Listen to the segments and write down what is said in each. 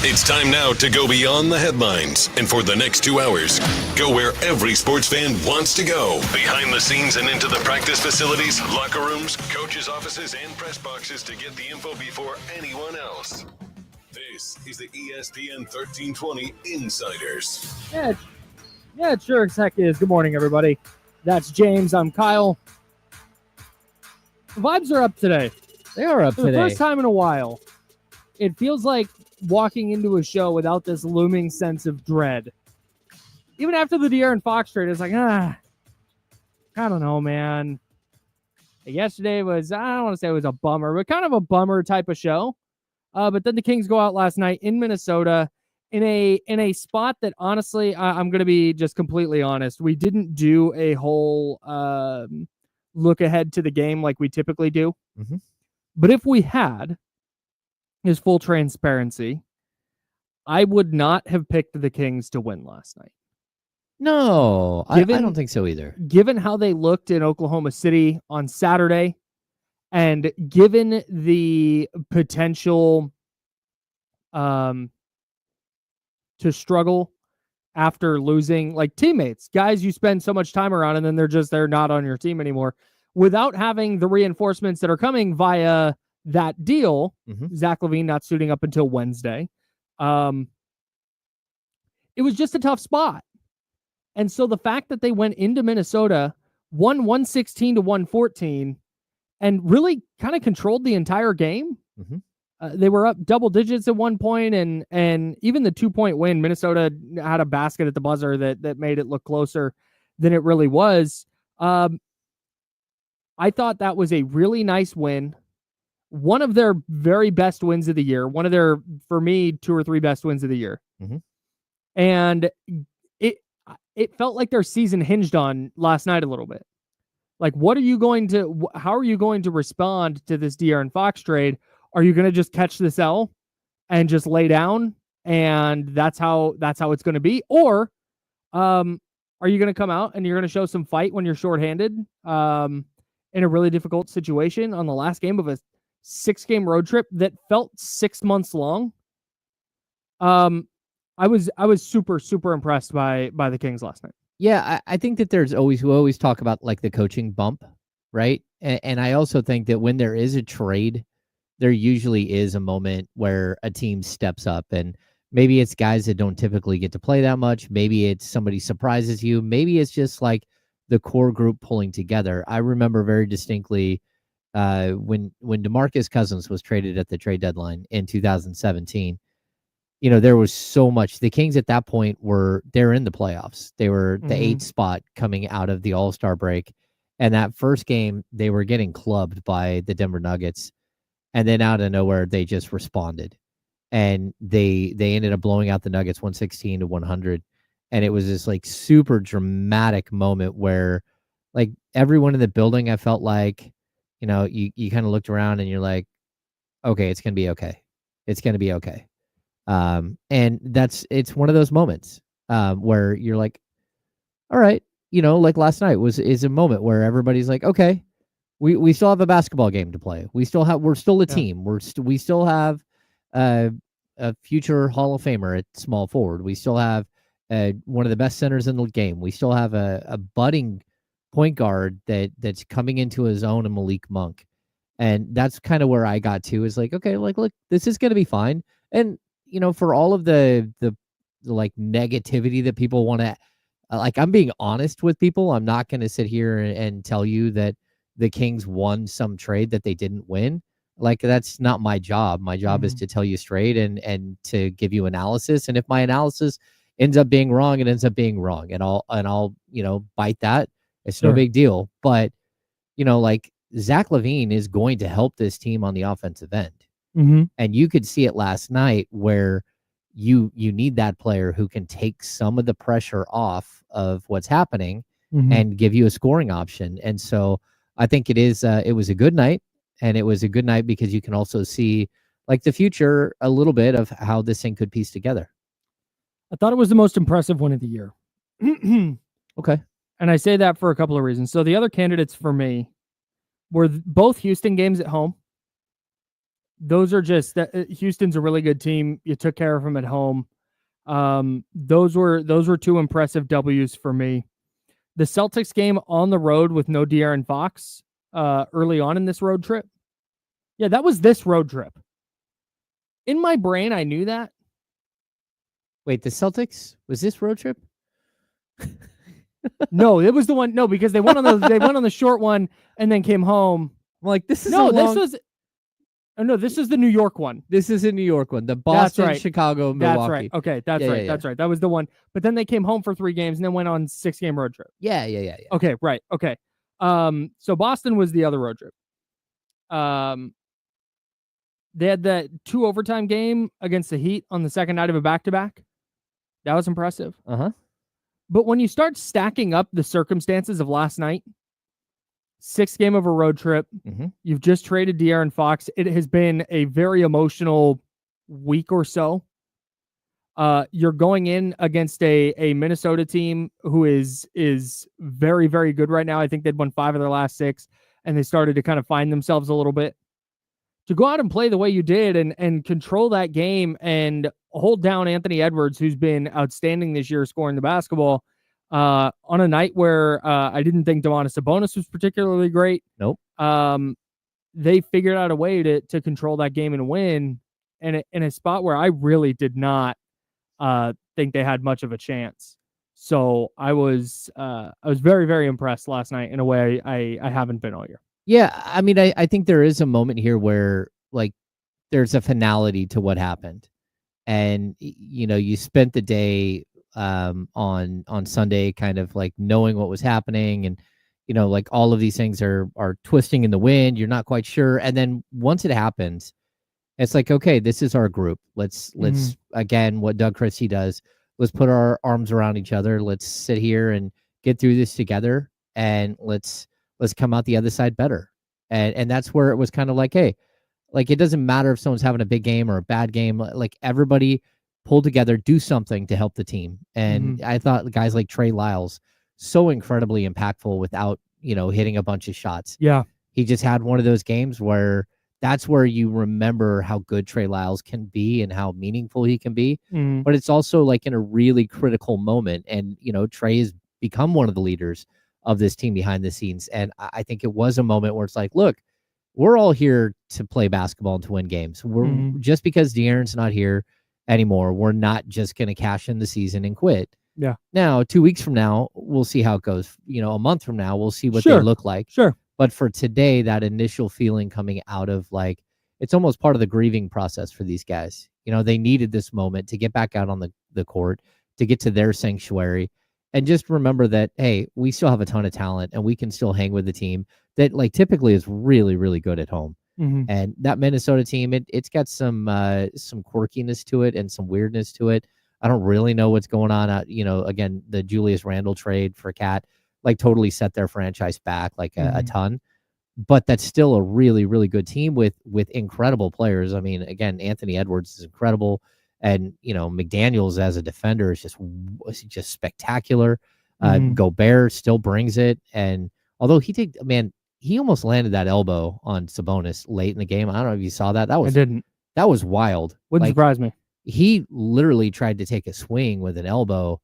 It's time now to go beyond the headlines, and for the next 2 hours, go where every sports fan wants to go. Behind the scenes and into the practice facilities, locker rooms, coaches' offices, and press boxes to get the info before anyone else. This is the ESPN 1320 Insiders. Yeah, it sure as heck is. Good morning, everybody. That's James. I'm Kyle. The vibes are up today. They are up For today. the first time in a while, it feels like walking into a show without this looming sense of dread. Even after the De'Aaron Fox trade, it's like, I don't know, man. Yesterday was, I don't want to say it was a bummer, but kind of a bummer type of show. But then the Kings go out last night in Minnesota in a spot that, honestly, I'm going to be just completely honest. We didn't do a whole look ahead to the game like we typically do. Mm-hmm. But if we had, is full transparency, I would not have picked the Kings to win last night. No, I don't think so either. Given how they looked in Oklahoma City on Saturday, and given the potential to struggle after losing like teammates, guys you spend so much time around, and then they're not on your team anymore, without having the reinforcements that are coming via that deal, Zach LaVine not suiting up until Wednesday. It was just a tough spot. And so the fact that they went into Minnesota, won 116 to 114, and really kind of controlled the entire game. They were up double digits at one point, and even the 2-point win, Minnesota had a basket at the buzzer that made it look closer than it really was. I thought that was a really nice win. One of their very best wins of the year. One of their, for me, 2 or 3 best wins of the year. And it felt like their season hinged on last night a little bit. Like, how are you going to respond to this De'Aaron Fox trade? Are you going to just catch this L and just lay down, and that's how it's going to be? Or are you going to come out and you're going to show some fight when you're shorthanded in a really difficult situation on the last game of a 6-game road trip that felt 6 months long? I was super, super impressed by the Kings last night. Yeah, I think that we always talk about like the coaching bump, right? And I also think that when there is a trade, there usually is a moment where a team steps up, and maybe it's guys that don't typically get to play that much. Maybe it's somebody surprises you. Maybe it's just like the core group pulling together. I remember very distinctly when DeMarcus Cousins was traded at the trade deadline in 2017. There was so much. The Kings at that point they're in the playoffs. They were the 8th spot coming out of the All-Star break. And that first game, they were getting clubbed by the Denver Nuggets. And then out of nowhere, they just responded. And they ended up blowing out the Nuggets 116 to 100. And it was this like super dramatic moment where like everyone in the building, I felt like, you kind of looked around and you're like, okay, it's going to be okay. It's going to be okay. And it's one of those moments where you're like, all right, like last night is a moment where everybody's like, okay, we still have a basketball game to play. We're still a team. We still have a future Hall of Famer at small forward. We still have one of the best centers in the game. We still have a budding point guard that's coming into his own in Malik Monk. And that's kind of where I got to, is like, okay, like, look, this is going to be fine. And, for all of the like negativity that people want to, like, I'm being honest with people. I'm not going to sit here and tell you that the Kings won some trade that they didn't win. Like, that's not my job. My job is to tell you straight and to give you analysis. And if my analysis ends up being wrong, it ends up being wrong. And I'll bite that. It's no big deal. But, like, Zach LaVine is going to help this team on the offensive end. And you could see it last night where you need that player who can take some of the pressure off of what's happening and give you a scoring option. And so I think it was a good night, and it was a good night because you can also see like the future a little bit of how this thing could piece together. I thought it was the most impressive one of the year. Okay. And I say that for a couple of reasons. So the other candidates for me were both Houston games at home. those are just Houston's a really good team. You took care of them at home. Those were two impressive W's for me. The Celtics game on the road with no De'Aaron Fox early on in this road trip. Yeah, that was this road trip. In my brain, I knew that. Wait, the Celtics? Was this road trip? No, it was the one. No, because they went on the short one and then came home. I'm like, this is this is the New York one. This is a New York one. The Boston, right. Chicago, Milwaukee. That's right. Okay, that's right. That's right. That was the one. But then they came home for 3 games and then went on 6-game road trip. Yeah. Okay, right. Okay. So Boston was the other road trip. They had that 2 overtime game against the Heat on the second night of a back-to-back. That was impressive. Uh-huh. But when you start stacking up the circumstances of last night, 6th game of a road trip, you've just traded De'Aaron Fox. It has been a very emotional week or so. You're going in against a Minnesota team who is very, very good right now. I think they'd won 5 of their last 6, and they started to kind of find themselves a little bit. To go out and play the way you did and control that game and hold down Anthony Edwards, who's been outstanding this year scoring the basketball, on a night where I didn't think Domantas Sabonis was particularly great. Nope. They figured out a way to control that game and win in a spot where I really did not think they had much of a chance. So I was very, very impressed last night in a way I haven't been all year. Yeah, I mean, I think there is a moment here where, like, there's a finality to what happened. And, you spent the day on Sunday kind of, like, knowing what was happening. And, like, all of these things are twisting in the wind. You're not quite sure. And then once it happens, it's like, okay, this is our group. Let's again, what Doug Christie does, let's put our arms around each other. Let's sit here and get through this together. And let's come out the other side better. And that's where it was kind of like, hey, like, it doesn't matter if someone's having a big game or a bad game. Like, everybody pull together, do something to help the team. And I thought guys like Trey Lyles, so incredibly impactful without, hitting a bunch of shots. Yeah. He just had one of those games where that's where you remember how good Trey Lyles can be and how meaningful he can be. But it's also like in a really critical moment. And, Trey has become one of the leaders of this team behind the scenes. And I think it was a moment where it's like, look, we're all here to play basketball and to win games. We're just because De'Aaron's not here anymore, we're not just going to cash in the season and quit. Yeah. Now, 2 weeks from now, we'll see how it goes. A month from now, we'll see what they look like. Sure. But for today, that initial feeling coming out of, like, it's almost part of the grieving process for these guys. They needed this moment to get back out on the court, to get to their sanctuary. And just remember that, hey, we still have a ton of talent and we can still hang with the team that, like, typically is really, really good at home. And that Minnesota team, it's got some quirkiness to it and some weirdness to it. I don't really know what's going on. Again, the Julius Randle trade for Cat, like, totally set their franchise back like a ton. But that's still a really, really good team with incredible players. I mean, again, Anthony Edwards is incredible. And, McDaniels as a defender is just spectacular. Gobert still brings it. And although he almost landed that elbow on Sabonis late in the game. I don't know if you saw that. I didn't. That was wild. Wouldn't surprise me. He literally tried to take a swing with an elbow.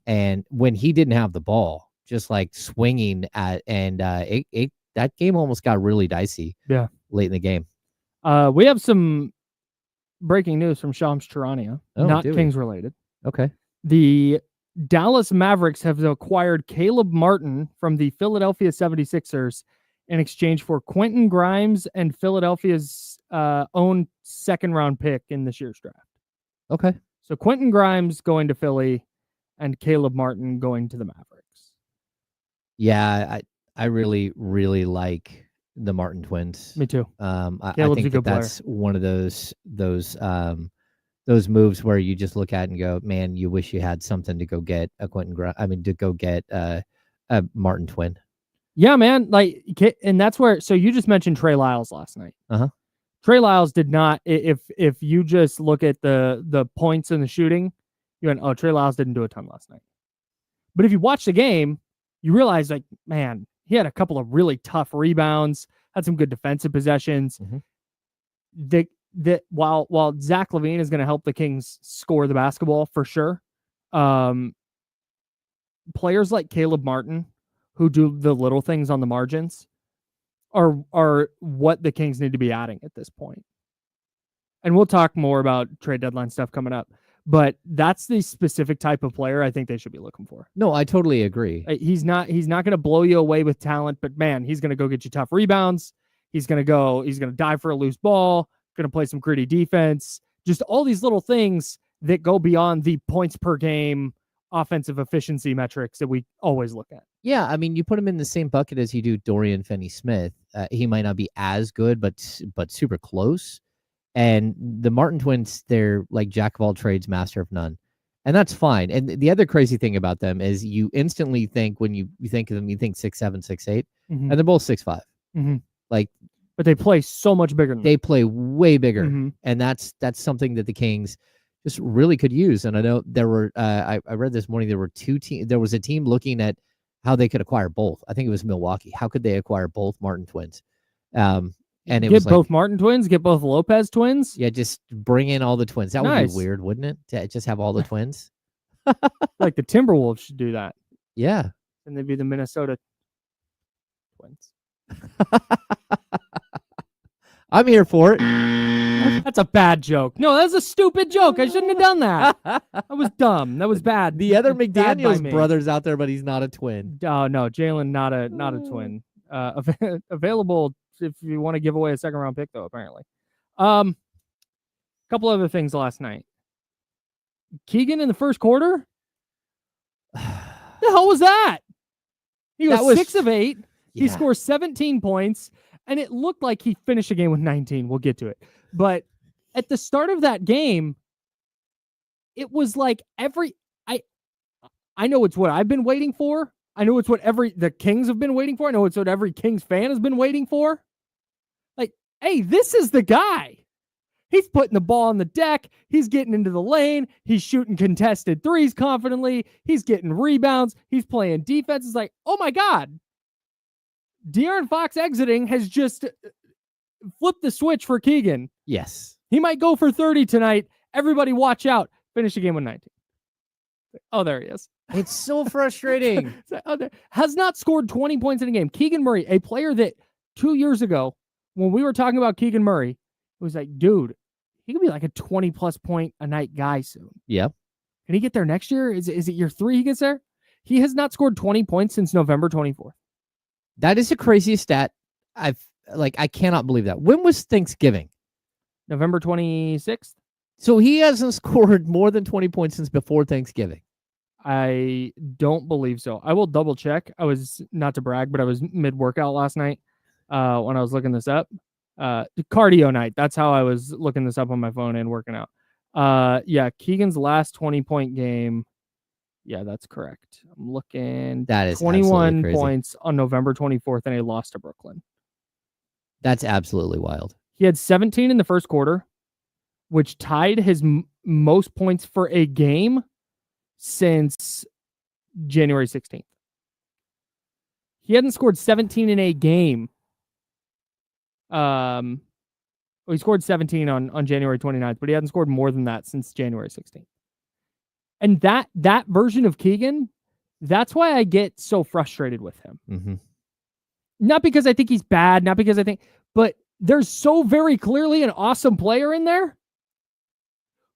And when he didn't have the ball, just like swinging at, and that game almost got really dicey. Yeah. Late in the game. We have some breaking news from Shams Charania, not Kings related. Okay. The Dallas Mavericks have acquired Caleb Martin from the Philadelphia 76ers in exchange for Quentin Grimes and Philadelphia's own 2nd-round pick in this year's draft. Okay. So Quentin Grimes going to Philly and Caleb Martin going to the Mavericks. Yeah, I really, really like the Martin twins. Me too. I think that's one of those moves where you just look at and go, man, you wish you had something to go get a to go get a Martin twin. Yeah, man. Like, and that's where. So you just mentioned Trey Lyles last night. Trey Lyles did not. If you just look at the points and the shooting, you went, oh, Trey Lyles didn't do a ton last night. But if you watch the game, you realize, like, man, he had a couple of really tough rebounds, had some good defensive possessions. that while Zach LaVine is going to help the Kings score the basketball for sure, players like Caleb Martin, who do the little things on the margins, are what the Kings need to be adding at this point. And we'll talk more about trade deadline stuff coming up. But that's the specific type of player I think they should be looking for. No, I totally agree. He's not going to blow you away with talent, but man, he's going to go get you tough rebounds. He's going to dive for a loose ball, going to play some gritty defense. Just all these little things that go beyond the points per game offensive efficiency metrics that we always look at. Yeah, I mean, you put him in the same bucket as you do Dorian Finney-Smith. He might not be as good, but super close. And the Martin twins, they're like jack of all trades, master of none. And that's fine. And the other crazy thing about them is you instantly think, when you think of them, you think 6'7", 6'8", and they're both 6'5". Like, but they play so much bigger. They play way bigger. And that's something that the Kings just really could use. And I know there were, I read this morning, there were two teams. There was a team looking at how they could acquire both. I think it was Milwaukee. How could they acquire both Martin twins? And it was both Martin twins, get both Lopez twins. Yeah, just bring in all the twins. That would be weird, wouldn't it? To just have all the twins. Like the Timberwolves should do that. Yeah. And they'd be the Minnesota Twins. I'm here for it. That's a bad joke. No, that's a stupid joke. I shouldn't have done that. That was dumb. That was bad. The other McDaniels brothers out there, but he's not a twin. Oh no, Jalen, not a twin. Available if you want to give away a second round pick, though, apparently. Couple other things last night. Keegan in the first quarter? The hell was that? He was 6 of 8. Yeah. He scores 17 points, and it looked like he finished the game with 19. We'll get to it. But at the start of that game, it was like I know it's what I've been waiting for. I know it's what the Kings have been waiting for. I know it's what every Kings fan has been waiting for. Like, hey, this is the guy. He's putting the ball on the deck. He's getting into the lane. He's shooting contested threes confidently. He's getting rebounds. He's playing defense. It's like, oh my God. De'Aaron Fox exiting has just flipped the switch for Keegan. Yes. He might go for 30 tonight. Everybody watch out. Finish the game with 19. Oh, there he is. It's so frustrating. Has not scored 20 points in a game. Keegan Murray, a player that 2 years ago, when we were talking about Keegan Murray, it was like, dude, he could be like a 20-plus point a night guy soon. Yep. Can he get there next year? Is it year 3 he gets there? He has not scored 20 points since November 24th. That is the craziest stat. I cannot believe that. When was Thanksgiving? November 26th. So he hasn't scored more than 20 points since before Thanksgiving. I don't believe so. I will double check. I was, not to brag, but I was mid-workout last night when I was looking this up. Cardio night. That's how I was looking this up on my phone and working out. Yeah, Keegan's last 20-point game. Yeah, that's correct. I'm looking. That is 21 points on November 24th, and a loss to Brooklyn. That's absolutely wild. He had 17 in the first quarter, which tied his most points for a game since January 16th. He hadn't scored 17 in a game. He scored 17 on January 29th, but he hadn't scored more than that since January 16th. And that version of Keegan, that's why I get so frustrated with him. Mm-hmm. Not because I think he's bad, not because but there's so very clearly an awesome player in there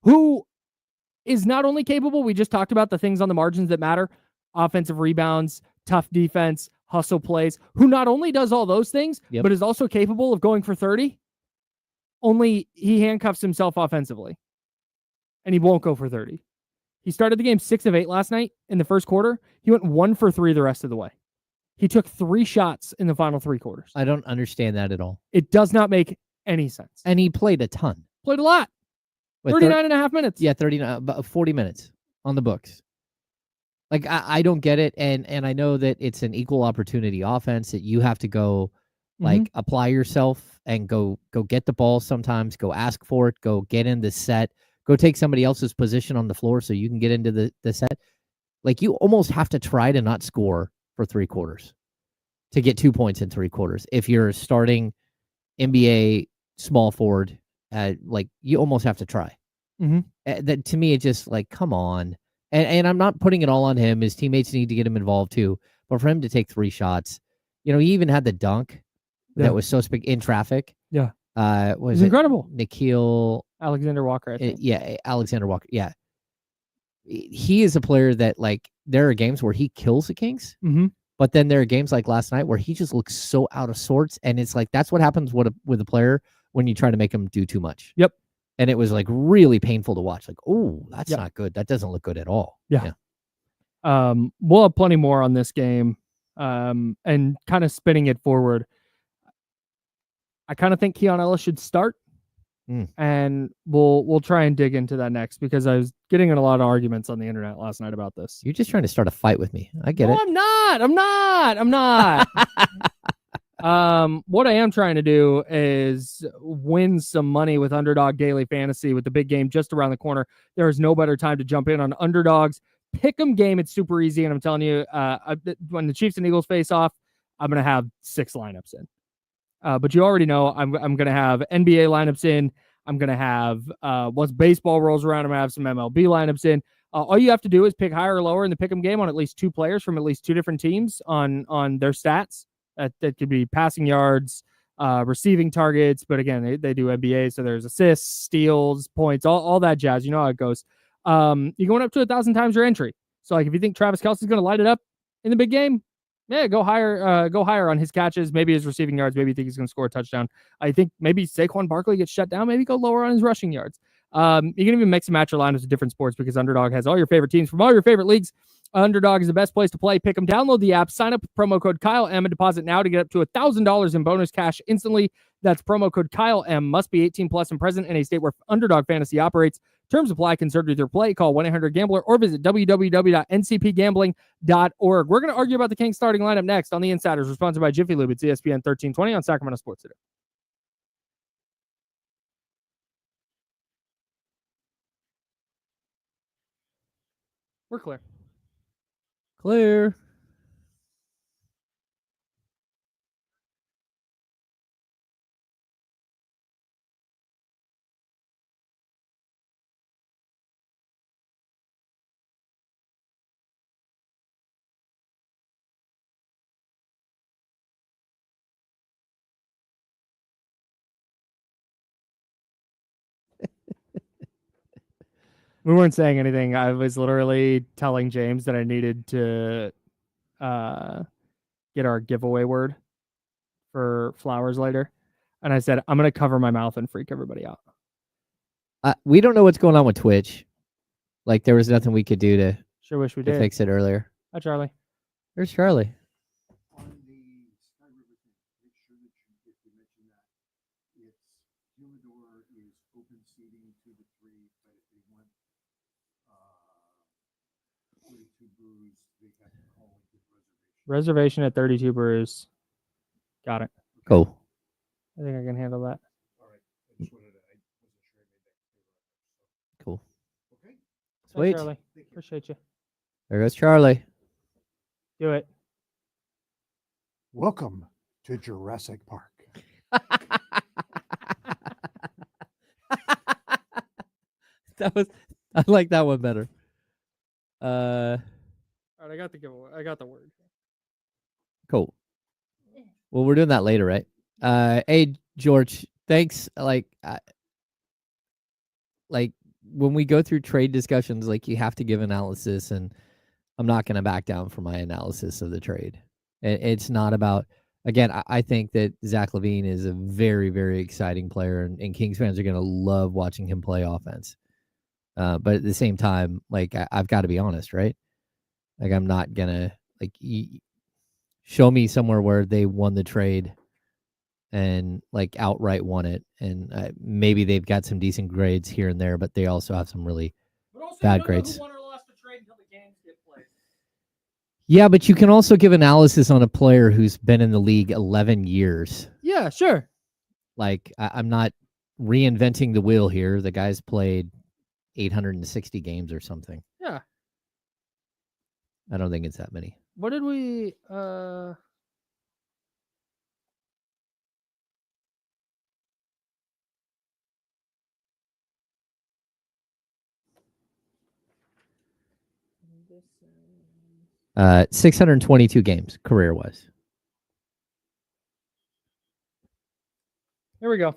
who is not only capable, we just talked about the things on the margins that matter, offensive rebounds, tough defense, hustle plays, who not only does all those things, but is also capable of going for 30, only he handcuffs himself offensively, and he won't go for 30. He started the game 6 of 8 last night in the first quarter. He went 1 for 3 the rest of the way. He took 3 shots in the final 3 quarters. I don't understand that at all. It does not make any sense. And he played a ton. Played a lot. 39 and a half minutes. Yeah, about 40 minutes on the books. Like, I don't get it. And I know that it's an equal opportunity offense that you have to go, like, apply yourself and go get the ball sometimes, go ask for it, go get in the set, go take somebody else's position on the floor so you can get into the set. Like, you almost have to try to not score for 3 quarters to get 2 points in 3 quarters. If you're starting NBA small forward like you almost have to try. Mhm. That to me, it just like, come on. And I'm not putting it all on him. His teammates need to get him involved too. But for him to take 3 shots, he even had the dunk Yeah. that was so in traffic. Yeah. Was It's incredible. Nikhil Alexander Walker, I think. Yeah, Alexander Walker. Yeah. He is a player that, like, there are games where he kills the Kings, but then there are games like last night where he just looks so out of sorts, and it's like that's what happens with a player when you try to make him do too much. Yep. And it was like really painful to watch. Like, oh, that's not good. That doesn't look good at all. Yeah. We'll have plenty more on this game, and kind of spinning it forward. I kind of think Keon Ellis should start. And we'll try and dig into that next, because I was getting in a lot of arguments on the internet last night about this. You're just trying to start a fight with me. I get it. I'm not. What I am trying to do is win some money with Underdog Daily Fantasy with the big game just around the corner. There is no better time to jump in on Underdog's pick'em game. It's super easy, and I'm telling you, when the Chiefs and Eagles face off, I'm gonna have 6 lineups in. But you already know I'm going to have NBA lineups in. I'm going to have, once baseball rolls around, I'm going to have some MLB lineups in. All you have to do is pick higher or lower in the pick'em game on at least 2 players from at least 2 different teams on their stats. That could be passing yards, receiving targets. But again, they do NBA, so there's assists, steals, points, all that jazz. You know how it goes. You're going up to 1,000 times your entry. So like if you think Travis Kelce's going to light it up in the big game, yeah, go higher on his catches, maybe his receiving yards. Maybe you think he's going to score a touchdown. I think maybe Saquon Barkley gets shut down. Maybe go lower on his rushing yards. You can even mix and match your lineups with different sports, because Underdog has all your favorite teams from all your favorite leagues. Underdog is the best place to play. Pick them. Download the app. Sign up with promo code Kyle M and deposit now to get up to $1,000 in bonus cash instantly. That's promo code Kyle M. Must be 18 plus and present in a state where Underdog Fantasy operates. Terms apply. Concerned with your play? Call 1-800-GAMBLER or visit www.ncpgambling.org. We're going to argue about the Kings starting lineup next on The Insiders, sponsored by Jiffy Lube. It's ESPN 1320 on Sacramento Sports Today. We're clear. Clear. We weren't saying anything. I was literally telling James that I needed to get our giveaway word for flowers later. And I said, I'm going to cover my mouth and freak everybody out. We don't know what's going on with Twitch. Like, there was nothing we could do to Sure wish we did. fix it earlier. Hi, Charlie. Where's Charlie? Reservation at 32 Brews. Got it. Cool. I think I can handle that. Cool. Okay. Sweet. Charlie. Appreciate you. There goes Charlie. Do it. Welcome to Jurassic Park. I like that one better. All right, I got the giveaway. I got the word. Cool. Well, we're doing that later, right? Hey, George, thanks. Like when we go through trade discussions, like you have to give analysis, and I'm not going to back down from my analysis of the trade. It's not about, again, I think that Zach LaVine is a very, very exciting player, and Kings fans are going to love watching him play offense. But at the same time, like I've got to be honest, right? Like I'm not going to show me somewhere where they won the trade and like outright won it. And maybe they've got some decent grades here and there, but they also have some really bad grades. Who won or lost the trade until the games get played. Yeah, but you can also give analysis on a player who's been in the league 11 years. Yeah, sure. Like I'm not reinventing the wheel here. The guy's played 860 games or something. Yeah. I don't think it's that many. What did we 622 games career-wise. There we go.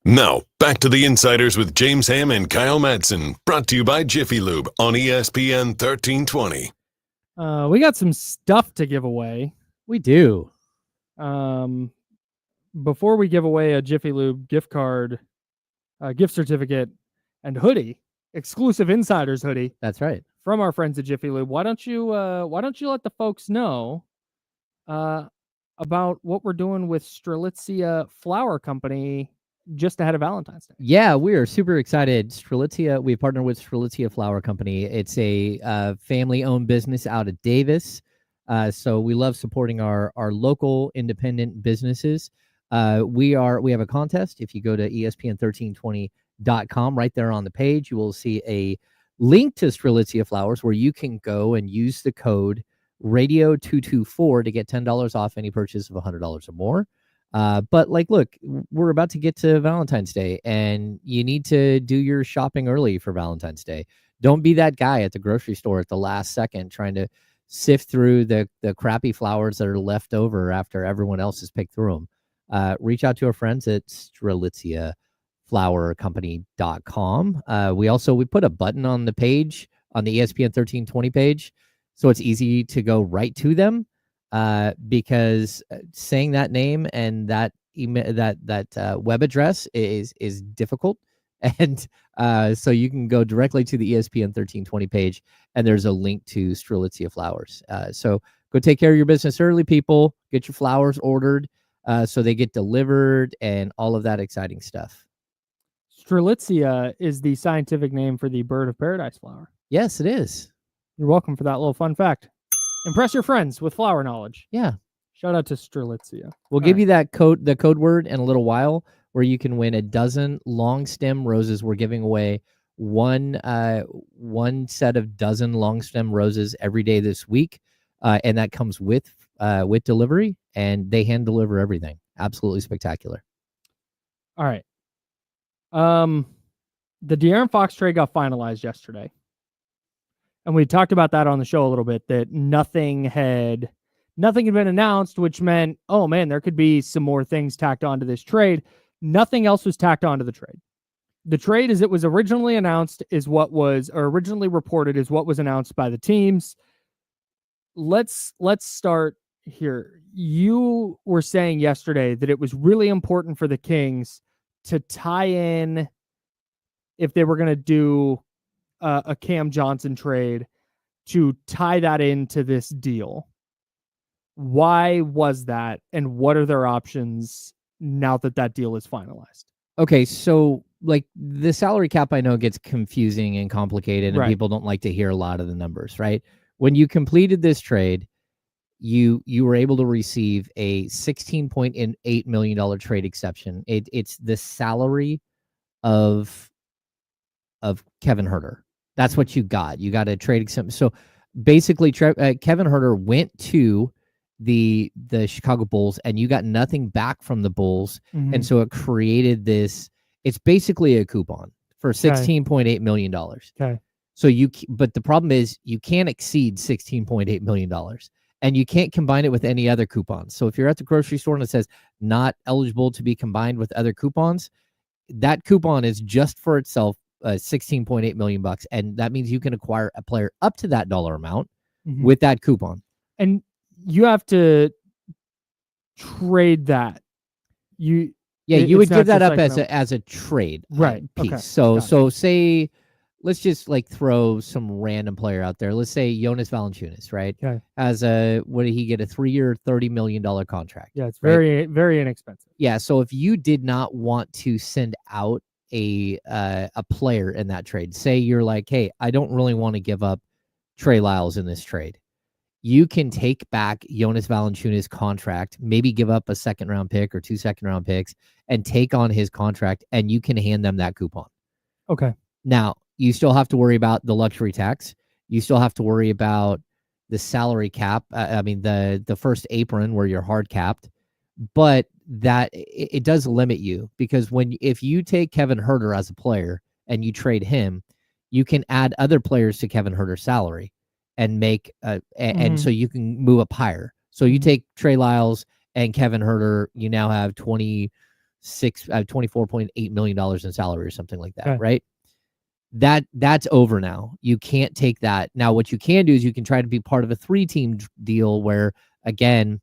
Now, back to the Insiders with James Ham and Kyle Madsen, brought to you by Jiffy Lube on ESPN 1320. We got some stuff to give away. We do. Before we give away a Jiffy Lube gift card, gift certificate, and hoodie, exclusive Insiders hoodie. That's right. From our friends at Jiffy Lube. Why don't you let the folks know about what we're doing with Strelitzia Flower Company just ahead of Valentine's Day? Yeah, we are super excited. Strelitzia, we partner with Strelitzia Flower Company. It's a family-owned business out of Davis. So we love supporting our local independent businesses. We have a contest. If you go to ESPN1320.com, right there on the page, you will see a link to Strelitzia Flowers where you can go and use the code radio224 to get $10 off any purchase of $100 or more. But look, we're about to get to Valentine's Day, and you need to do your shopping early for Valentine's Day. Don't be that guy at the grocery store at the last second trying to sift through the crappy flowers that are left over after everyone else has picked through them. Reach out to our friends at StrelitziaFlowerCompany.com. We put a button on the page, on the ESPN 1320 page, so it's easy to go right to them. Because saying that name and that email, that web address is difficult, and so you can go directly to the ESPN 1320 page, and there's a link to Strelitzia Flowers. So go take care of your business early, people. Get your flowers ordered so they get delivered and all of that exciting stuff. Strelitzia is the scientific name for the bird of paradise flower. Yes, it is. You're welcome for that little fun fact. Impress your friends with flower knowledge. Yeah. Shout out to Strelitzia. We'll give you the code word in a little while, where you can win a dozen long stem roses. We're giving away one set of dozen long stem roses every day this week, and that comes with delivery, and they hand deliver everything. Absolutely spectacular. All right. The De'Aaron Fox trade got finalized yesterday. And we talked about that on the show a little bit, that nothing had been announced, which meant, oh man, there could be some more things tacked onto this trade. Nothing else was tacked onto the trade. The trade, as it was originally announced, originally reported, is what was announced by the teams. Let's start here. You were saying yesterday that it was really important for the Kings to tie in, if they were going to do a Cam Johnson trade, to tie that into this deal. Why was that, and what are their options now that deal is finalized? Okay, so the salary cap, I know, gets confusing and complicated, and people don't like to hear a lot of the numbers, right? When you completed this trade, you were able to receive a $16.8 million trade exception. It's the salary of Kevin Huerter. That's what you got. You got a trade exemption. So basically, Kevin Huerter went to the Chicago Bulls, and you got nothing back from the Bulls, and so it created this. It's basically a coupon for $16.8 million. Okay. So but the problem is you can't exceed $16.8 million, and you can't combine it with any other coupons. So if you're at the grocery store and it says not eligible to be combined with other coupons, that coupon is just for itself. $16.8 million, and that means you can acquire a player up to that dollar amount with that coupon. And you have to trade that. You would give that up as a trade piece. Okay. So say, let's just throw some random player out there. Let's say Jonas Valanciunas, right? Okay. What did he get? A 3-year, $30 million contract. Yeah, it's very, very inexpensive. Yeah. So if you did not want to send out a player in that trade, say you're like, hey, I don't really want to give up Trey Lyles in this trade, you can take back Jonas Valanciunas' contract, maybe give up a 2nd-round pick or 2 2nd-round picks, and take on his contract, and you can hand them that coupon. Okay. Now, you still have to worry about the luxury tax. You still have to worry about the salary cap. I mean, the first apron where you're hard capped, but that it does limit you, because if you take Kevin Huerter as a player and you trade him, you can add other players to Kevin Huerter's salary and make and so you can move up higher. So you take Trey Lyles and Kevin Huerter, you now have $24.8 million in salary or something like that, right? That's over now. You can't take that. Now, what you can do is you can try to be part of a 3-team deal where, again,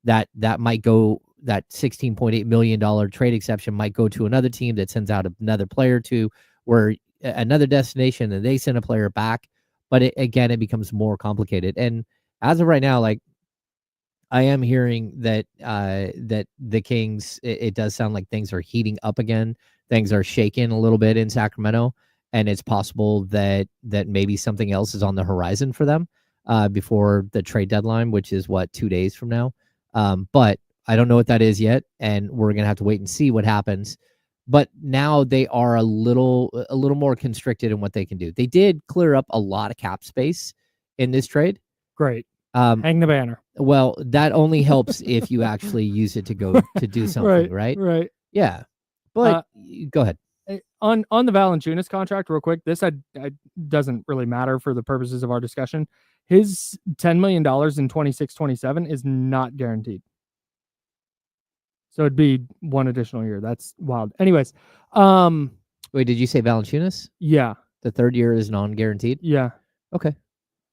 that might go, that $16.8 million trade exception might go to another team that sends out another player to where another destination, and they send a player back. But it becomes more complicated. And as of right now, like, I am hearing that that the Kings, it does sound like things are heating up again. Things are shaking a little bit in Sacramento, and it's possible that maybe something else is on the horizon for them before the trade deadline, which is 2 days from now. But I don't know what that is yet, and we're gonna have to wait and see what happens. But now they are a little more constricted in what they can do. They did clear up a lot of cap space in this trade. Great. Hang the banner. Well, that only helps if you actually use it to go to do something, right? Right. Yeah. But go ahead. On the Valanciunas contract, real quick, this doesn't really matter for the purposes of our discussion. His $10 million in 26-27 is not guaranteed. So it'd be one additional year. That's wild. Anyways, wait, did you say Valanciunas? Yeah. The third year is non-guaranteed? Yeah. Okay.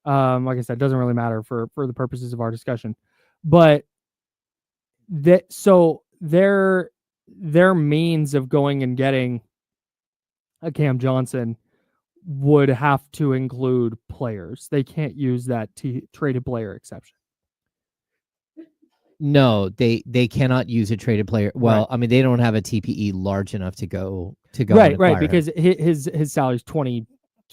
Like I said, doesn't really matter for the purposes of our discussion. But so their means of going and getting a Cam Johnson would have to include players. They can't use that traded player exception. No, they cannot use a traded player. Well, I mean, they don't have a TPE large enough to go. Right, because his salary is $22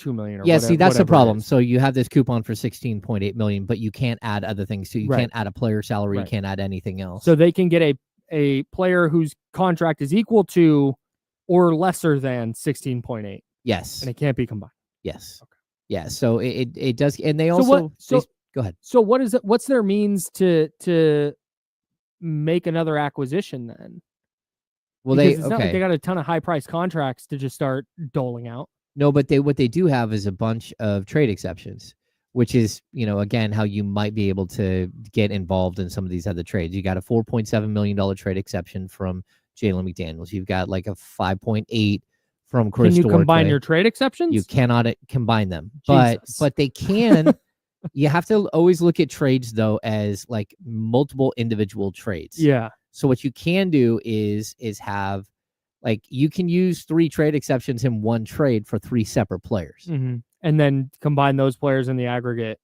million. Yeah, see, that's the problem. So you have this coupon for $16.8 million, but you can't add other things. So you can't add a player salary. You can't add anything else. So they can get a player whose contract is equal to or lesser than 16.8. Yes, and it can't be combined. Yes. Okay. Yeah. So it does, and they also. Go ahead. So what is it? What's their means to make another acquisition then? Well, because it's not like they got a ton of high price contracts to just start doling out. No, but what they do have is a bunch of trade exceptions, which is, again, how you might be able to get involved in some of these other trades. You got a $4.7 million trade exception from Jalen McDaniels. You've got like a 5.8 from Chris Can you Duarte. combine your trade exceptions? You cannot combine them, but they can. You have to always look at trades though as like multiple individual trades. Yeah. So what you can do is have, like, you can use 3 trade exceptions in one trade for 3 separate players, and then combine those players in the aggregate.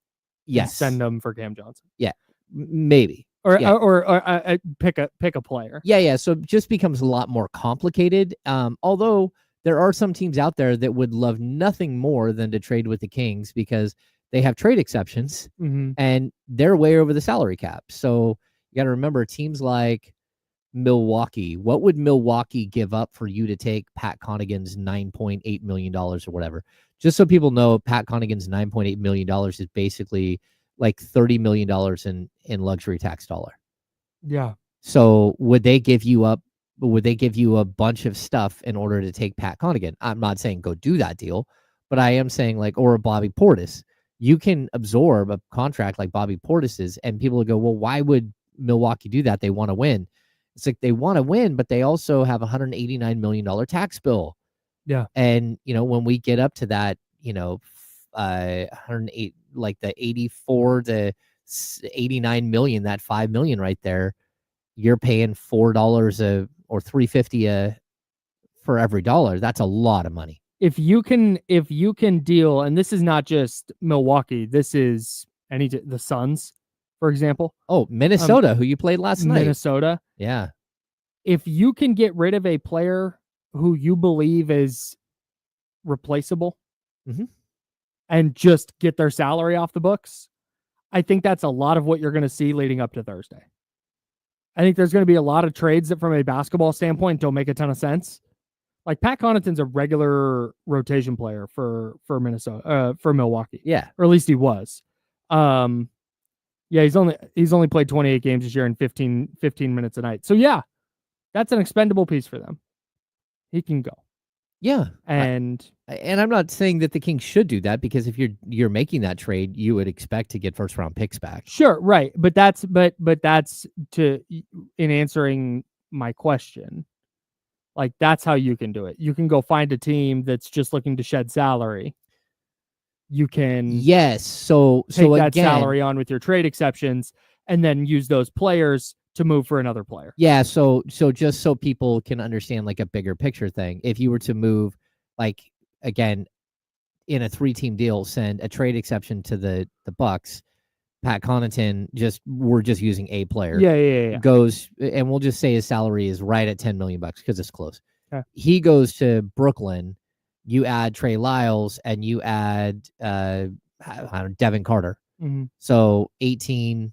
Yes. And send them for Cam Johnson. Yeah, maybe. Or pick a player. Yeah. So it just becomes a lot more complicated. Although there are some teams out there that would love nothing more than to trade with the Kings because they have trade exceptions and they're way over the salary cap. So you got to remember, teams like Milwaukee, what would Milwaukee give up for you to take Pat Connaughton's $9.8 million or whatever? Just so people know, Pat Connaughton's $9.8 million is basically like $30 million in luxury tax dollar. Yeah. So would they give you up? Would they give you a bunch of stuff in order to take Pat Connaughton? I'm not saying go do that deal, but I am saying, like, or a Bobby Portis. You can absorb a contract like Bobby Portis's, and people will go, well, why would Milwaukee do that? They want to win. It's like they want to win, but they also have a $189 million tax bill. Yeah. And, when we get up to that, 108, like the 84 to 89 million, that 5 million right there, you're paying $4 or $3.50 for every dollar. That's a lot of money. If you can deal, and this is not just Milwaukee, this is the Suns, for example. Oh, Minnesota, who you played last night. Minnesota. Yeah. If you can get rid of a player who you believe is replaceable and just get their salary off the books, I think that's a lot of what you're going to see leading up to Thursday. I think there's going to be a lot of trades that, from a basketball standpoint, don't make a ton of sense. Like Pat Connaughton's a regular rotation player for Minnesota, for Milwaukee. Yeah. Or at least he was. Yeah, he's only played 28 games this year and 15 minutes a night. So yeah, that's an expendable piece for them. He can go. Yeah. And I'm not saying that the Kings should do that, because if you're making that trade, you would expect to get first round picks back. Sure, right. But that's in answering my question. Like, that's how you can do it. You can go find a team that's just looking to shed salary. You can So take that again, salary on with your trade exceptions and then use those players to move for another player. Yeah, so just so people can understand like a bigger picture thing, if you were to move, like, again, in a 3-team deal, send a trade exception to the Bucks, Pat Connaughton, we're just using a player. Yeah. Goes, and we'll just say his salary is right at $10 million because it's close. Okay. He goes to Brooklyn. You add Trey Lyles and you add Devin Carter. Mm-hmm. So 18.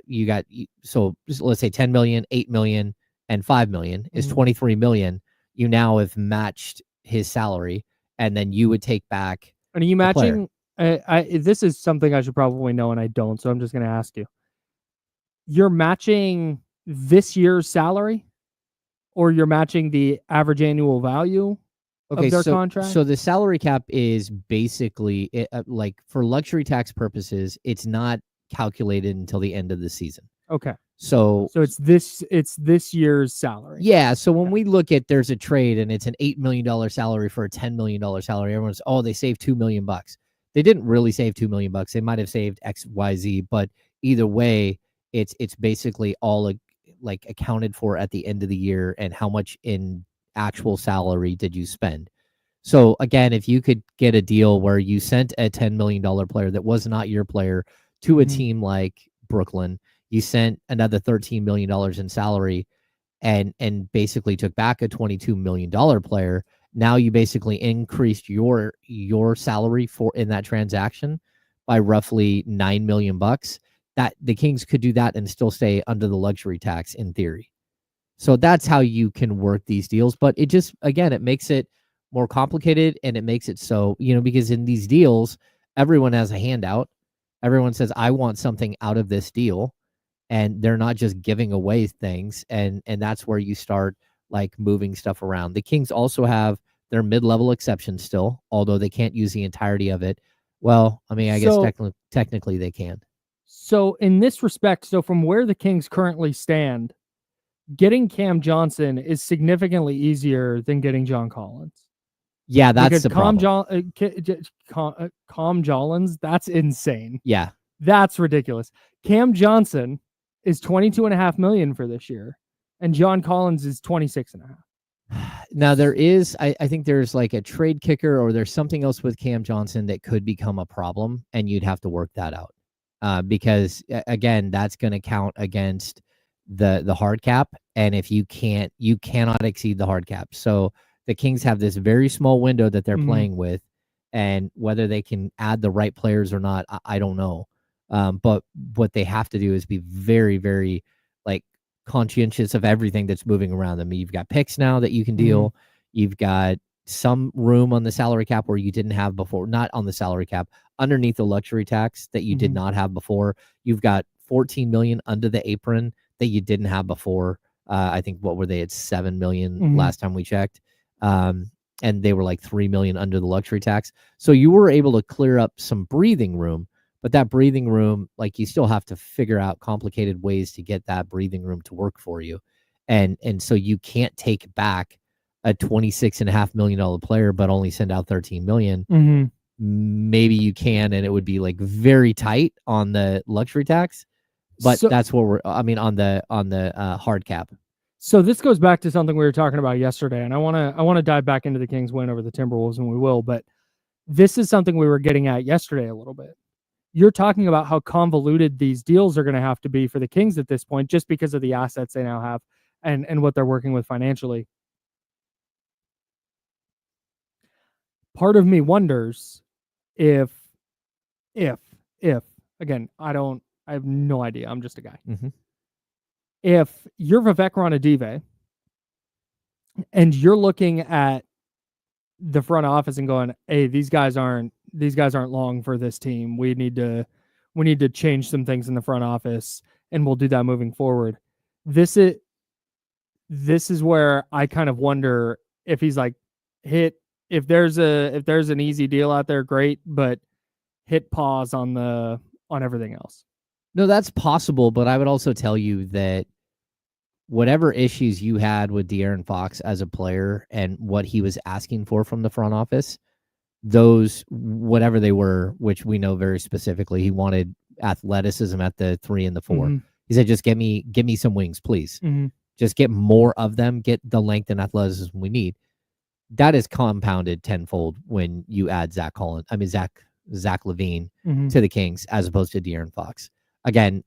You got, so let's say 10 million, 8 million, and 5 million is 23 million. You now have matched his salary, and then you would take back. And are you matching? This is something I should probably know, and I don't. So I'm just going to ask you. You're matching this year's salary, or you're matching the average annual value of their contract? So the salary cap is basically like, for luxury tax purposes, it's not calculated until the end of the season. Okay. So it's this year's salary. Yeah. So when we look at, there's a trade and it's an $8 million salary for a $10 million salary, everyone's, they saved $2 million. They didn't really save $2 million. They might have saved X, Y, Z, but either way, it's basically all like accounted for at the end of the year, and how much in actual salary did you spend. So again, if you could get a deal where you sent a $10 million player that was not your player to a team like Brooklyn, you sent another $13 million in salary, and basically took back a $22 million player. Now you basically increased your salary in that transaction by roughly $9 million. That the Kings could do that and still stay under the luxury tax in theory. So that's how you can work these deals. But it just, again, it makes it more complicated, and it makes it so, because in these deals, everyone has a handout. Everyone says, I want something out of this deal, and they're not just giving away things. And that's where you start like moving stuff around. The Kings also have their mid-level exception still, although they can't use the entirety of it. Well, I mean, I guess technically they can. So in this respect, from where the Kings currently stand, getting Cam Johnson is significantly easier than getting John Collins. Yeah, that's the problem. Cam Jollins, that's insane. Yeah. That's ridiculous. Cam Johnson is $22.5 million for this year, and John Collins is $26.5. Now there is, I think there's like a trade kicker, or there's something else with Cam Johnson that could become a problem, and you'd have to work that out. Because again, that's going to count against the hard cap. And if you cannot exceed the hard cap. So the Kings have this very small window that they're playing with, and whether they can add the right players or not, I don't know. But what they have to do is be very, very like conscientious of everything that's moving around them. You've got picks now that you can deal. You've got some room on the salary cap where you didn't have before, not on the salary cap, underneath the luxury tax that you did not have before. You've got $14 million under the apron that you didn't have before. I think, what were they at, $7 million last time we checked. And they were like $3 million under the luxury tax. So you were able to clear up some breathing room, but that breathing room, like, you still have to figure out complicated ways to get that breathing room to work for you. And so you can't take back a $26.5 million player, but only send out $13 million. Maybe you can, and it would be like very tight on the luxury tax, but that's what on the hard cap. So this goes back to something we were talking about yesterday, and I want to dive back into the Kings win over the Timberwolves, and we will, but this is something we were getting at yesterday a little bit. You're talking about how convoluted these deals are going to have to be for the Kings at this point, just because of the assets they now have and what they're working with financially. Part of me wonders if again, I have no idea. I'm just a guy. If you're Vivek Ranadive and you're looking at the front office and going, hey, these guys aren't long for this team. We need to we need to change some things in the front office, and we'll do that moving forward. This is where I kind of wonder if he's like, if there's an easy deal out there, great, but hit pause on everything else. No, that's possible, but I would also tell you that whatever issues you had with De'Aaron Fox as a player and what he was asking for from the front office, those, whatever they were, which we know very specifically, he wanted athleticism at the 3 and the 4. Mm-hmm. He said, just give me some wings, please. Mm-hmm. Just get more of them, get the length and athleticism we need. That is compounded tenfold when you add Zach LaVine Mm-hmm. to the Kings as opposed to De'Aaron Fox. Again,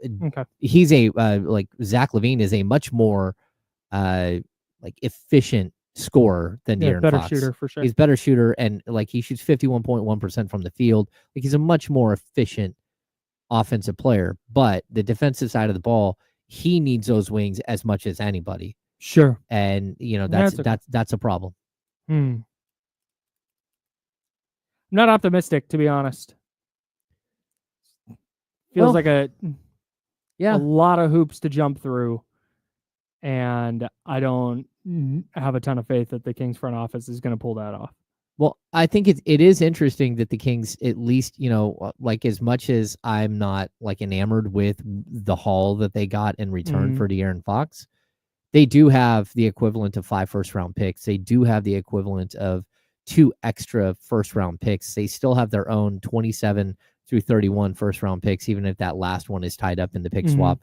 Okay. he's a like Zach LaVine is a much more like efficient scorer than De'Aaron better Fox. shooter for sure. He's a better shooter, and like he shoots 51.1% from the field. Like he's a much more efficient offensive player. But the defensive side of the ball, he needs those wings as much as anybody. Sure. And that's a problem. I'm not optimistic, to be honest. Feels like a lot of hoops to jump through, and I don't have a ton of faith that the Kings front office is going to pull that off. Well, I think it is interesting that the Kings, at least, like as much as I'm not like enamored with the haul that they got in return for De'Aaron Fox, they do have the equivalent of 5 first-round picks. They do have the equivalent of 2 extra first-round picks. They still have their own 27 through 31 first-round picks, even if that last one is tied up in the pick swap.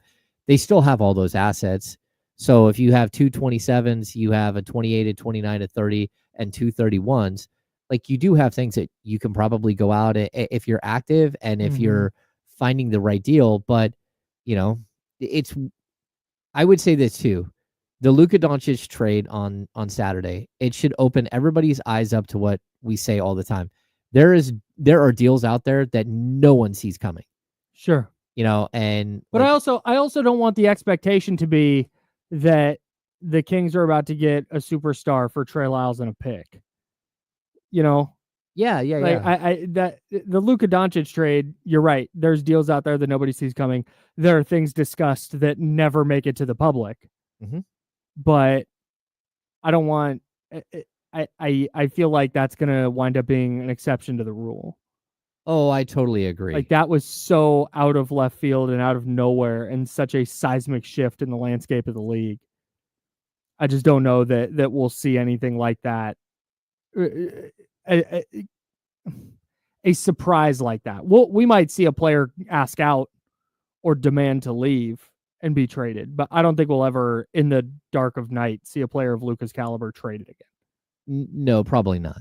They still have all those assets. So if you have 2 27s, you have a 28, a 29, a 30, and 2 31s. Like you do have things that you can probably go out if you're active and if you're finding the right deal. But, I would say this too. The Luka Doncic trade on Saturday, it should open everybody's eyes up to what we say all the time. There are deals out there that no one sees coming. Sure. But I also don't want the expectation to be that the Kings are about to get a superstar for Trey Lyles and a pick. Yeah. The Luka Doncic trade, you're right. There's deals out there that nobody sees coming. There are things discussed that never make it to the public. But I don't want. I feel like that's gonna wind up being an exception to the rule. Oh, I totally agree. Like that was so out of left field and out of nowhere, and such a seismic shift in the landscape of the league. I just don't know that we'll see anything like that. A surprise like that. We might see a player ask out or demand to leave and be traded, but I don't think we'll ever, in the dark of night, see a player of Luka's caliber traded again. No, probably not.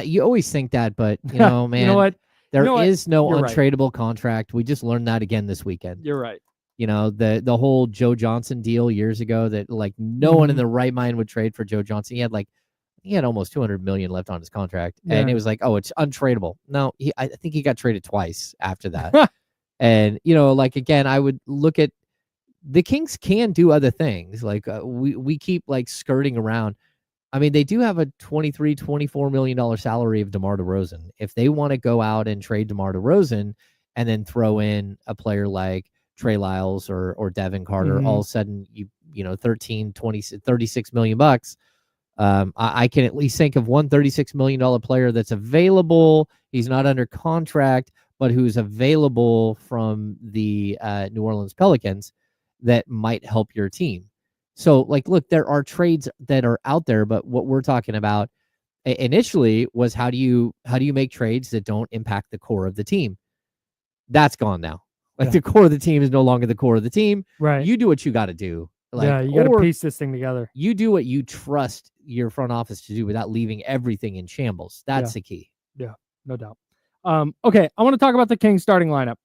You always think that, but man, you know what? There is no untradeable right. contract. We just learned that again this weekend. You're right. The whole Joe Johnson deal years ago that like no one in their right mind would trade for Joe Johnson. He had almost $200 million left on his contract, and it was like, oh, it's untradeable. No, I think he got traded twice after that. And again, I would look at the Kings can do other things. Like we keep like skirting around. I mean, they do have a $23-24 million salary of DeMar DeRozan. If they want to go out and trade DeMar DeRozan and then throw in a player like Trey Lyles or Devin Carter, all of a sudden you 13, 20, 36 million bucks. I can at least think of one $36 million player that's available. He's not under contract, but who's available from the New Orleans Pelicans that might help your team. So, look, there are trades that are out there, but what we're talking about initially was how do you make trades that don't impact the core of the team? That's gone now. The core of the team is no longer the core of the team. Right. You do what you got to do. You got to piece this thing together. You do what you trust your front office to do without leaving everything in shambles. That's the key. Yeah, no doubt. Okay, I want to talk about the Kings starting lineup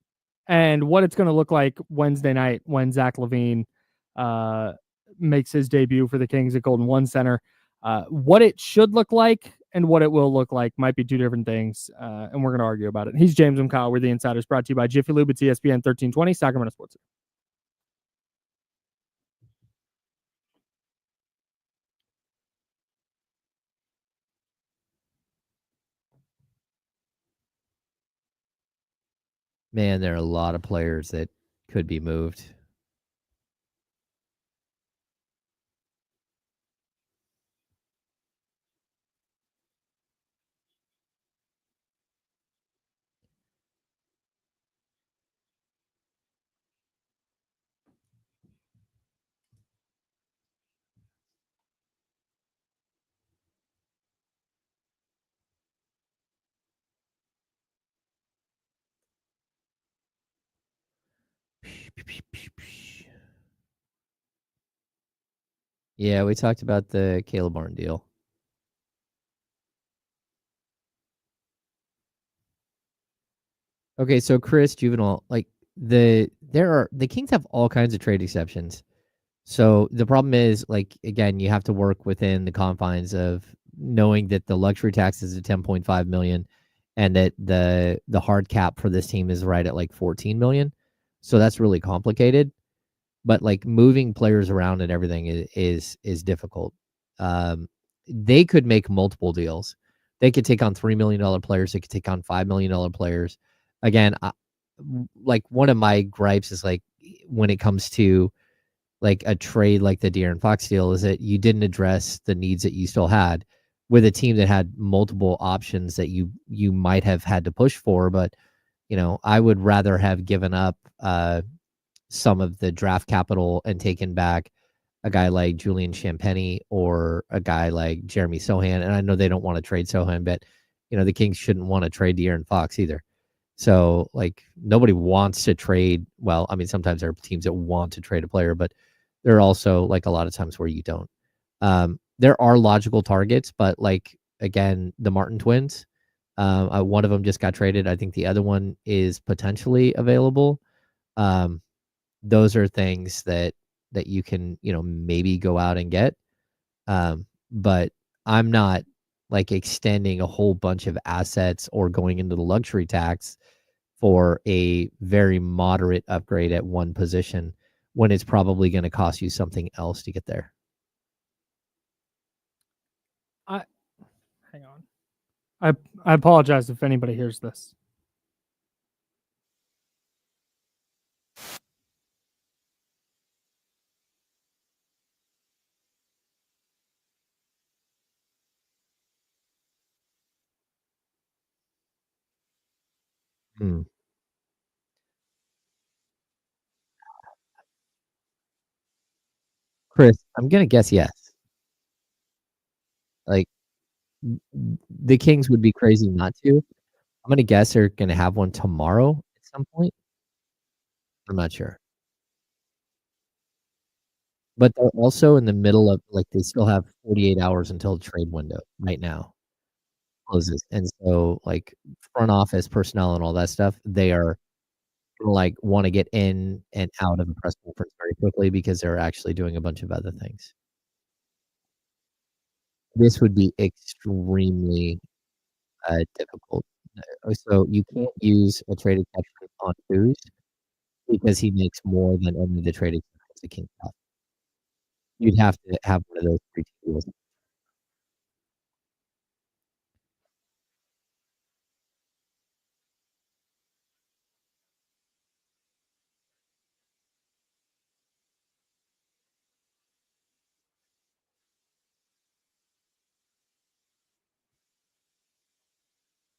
and what it's going to look like Wednesday night when Zach LaVine makes his debut for the Kings at Golden One Center. What it should look like and what it will look like might be two different things, and we're going to argue about it. He's James M. Kyle. We're the Insiders, brought to you by Jiffy Lube. It's ESPN 1320, Sacramento Sports. Man, there are a lot of players that could be moved. Yeah, we talked about the Caleb Martin deal. Okay, so Chris Juvenile, like the Kings have all kinds of trade exceptions. So the problem is, like, again, you have to work within the confines of knowing that the luxury tax is at 10.5 million and that the hard cap for this team is right at like 14 million. So that's really complicated. But like moving players around and everything is difficult. They could make multiple deals. They could take on $3 million players. They could take on $5 million players. Again, like one of my gripes is like when it comes to like a trade like the De'Aaron Fox deal is that you didn't address the needs that you still had with a team that had multiple options that you might have had to push for. But I would rather have given up some of the draft capital and taken back a guy like Julian Champagny or a guy like Jeremy Sohan. And I know they don't want to trade Sohan, but the Kings shouldn't want to trade De'Aaron Fox either. So like nobody wants to trade. Well, I mean, sometimes there are teams that want to trade a player, but there are also like a lot of times where you don't. There are logical targets, but like again, the Martin twins, one of them just got traded. I think the other one is potentially available. Those are things that you can maybe go out and get. But I'm not like extending a whole bunch of assets or going into the luxury tax for a very moderate upgrade at one position when it's probably going to cost you something else to get there. Hang on. I apologize if anybody hears this. Chris, I'm going to guess yes. Like the Kings would be crazy not to. I'm going to guess they're going to have one tomorrow at some point. I'm not sure. But they're also in the middle of like they still have 48 hours until the trade window right now closes. And so like front office personnel and all that stuff, they are like want to get in and out of the press conference very quickly because they're actually doing a bunch of other things. This would be extremely difficult. So you can't use a trade exception on Foos because he makes more than any of the trade exceptions the Kings have. You'd have to have one of those 3 deals.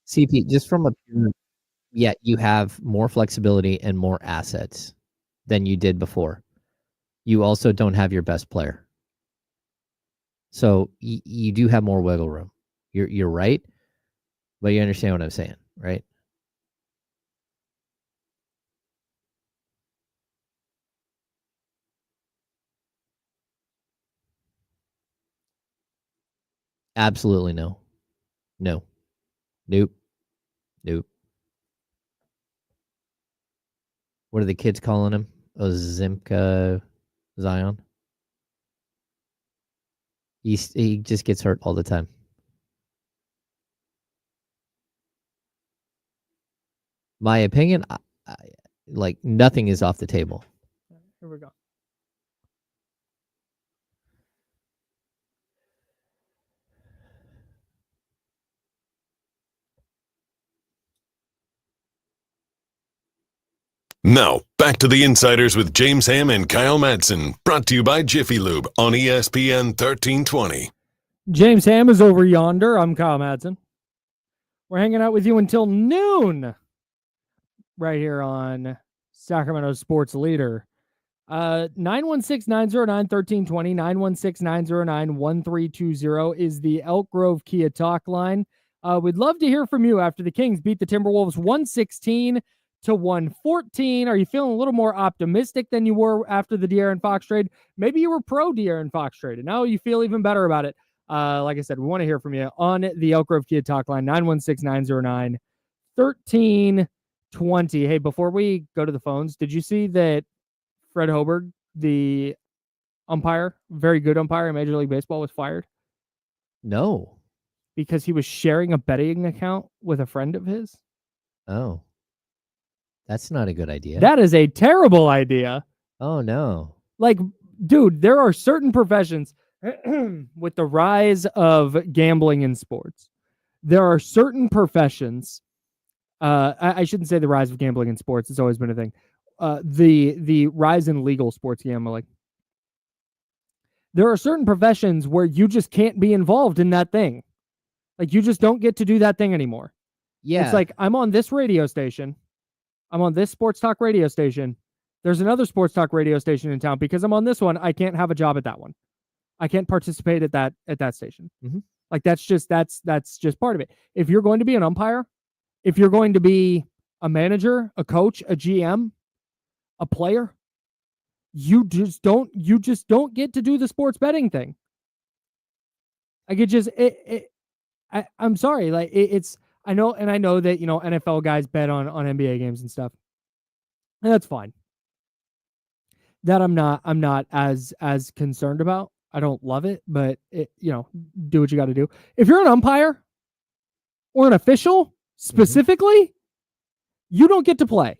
CP, just from a pure yeah, you have more flexibility and more assets than you did before. You also don't have your best player. So you do have more wiggle room. You're right, but you understand what I'm saying, right? Absolutely no. No. Nope. Nope. What are the kids calling him? Ozimka Zion? He just gets hurt all the time. My opinion, like nothing is off the table. Here we go. Now, back to the Insiders with James Ham and Kyle Madsen, brought to you by Jiffy Lube on ESPN 1320. James Ham is over yonder. I'm Kyle Madsen. We're hanging out with you until noon right here on Sacramento Sports Leader. 916-909-1320, 916-909-1320 is the Elk Grove Kia talk line. We'd love to hear from you after the Kings beat the Timberwolves 116-114. Are you feeling a little more optimistic than you were after the De'Aaron Fox trade? Maybe you were pro De'Aaron Fox trade, and now you feel even better about it. Like I said, we want to hear from you on the Elk Grove Kia talk line, 916-909-1320. Hey, before we go to the phones, did you see that Fred Hoiberg, the umpire, very good umpire in Major League Baseball, was fired? No. Because he was sharing a betting account with a friend of his? Oh. That's not a good idea. That is a terrible idea. Oh, no. Like, dude, there are certain professions with the rise of gambling in sports. There are certain professions. I shouldn't say the rise of gambling in sports. It's always been a thing. The rise in legal sports gambling. There are certain professions where you just can't be involved in that thing. Like, you just don't get to do that thing anymore. Yeah. It's like, I'm on this radio station. I'm on this sports talk radio station. There's another sports talk radio station in town. Because I'm on this one, I can't have a job at that one. I can't participate at that station. Mm-hmm. Like, that's just part of it. If you're going to be an umpire, if you're going to be a manager, a coach, a GM, a player, you just don't get to do the sports betting thing. Like, I'm sorry. Like, it's, I know that, NFL guys bet on NBA games and stuff. And that's fine. That I'm not as concerned about. I don't love it, but do what you got to do. If you're an umpire or an official specifically, you don't get to play.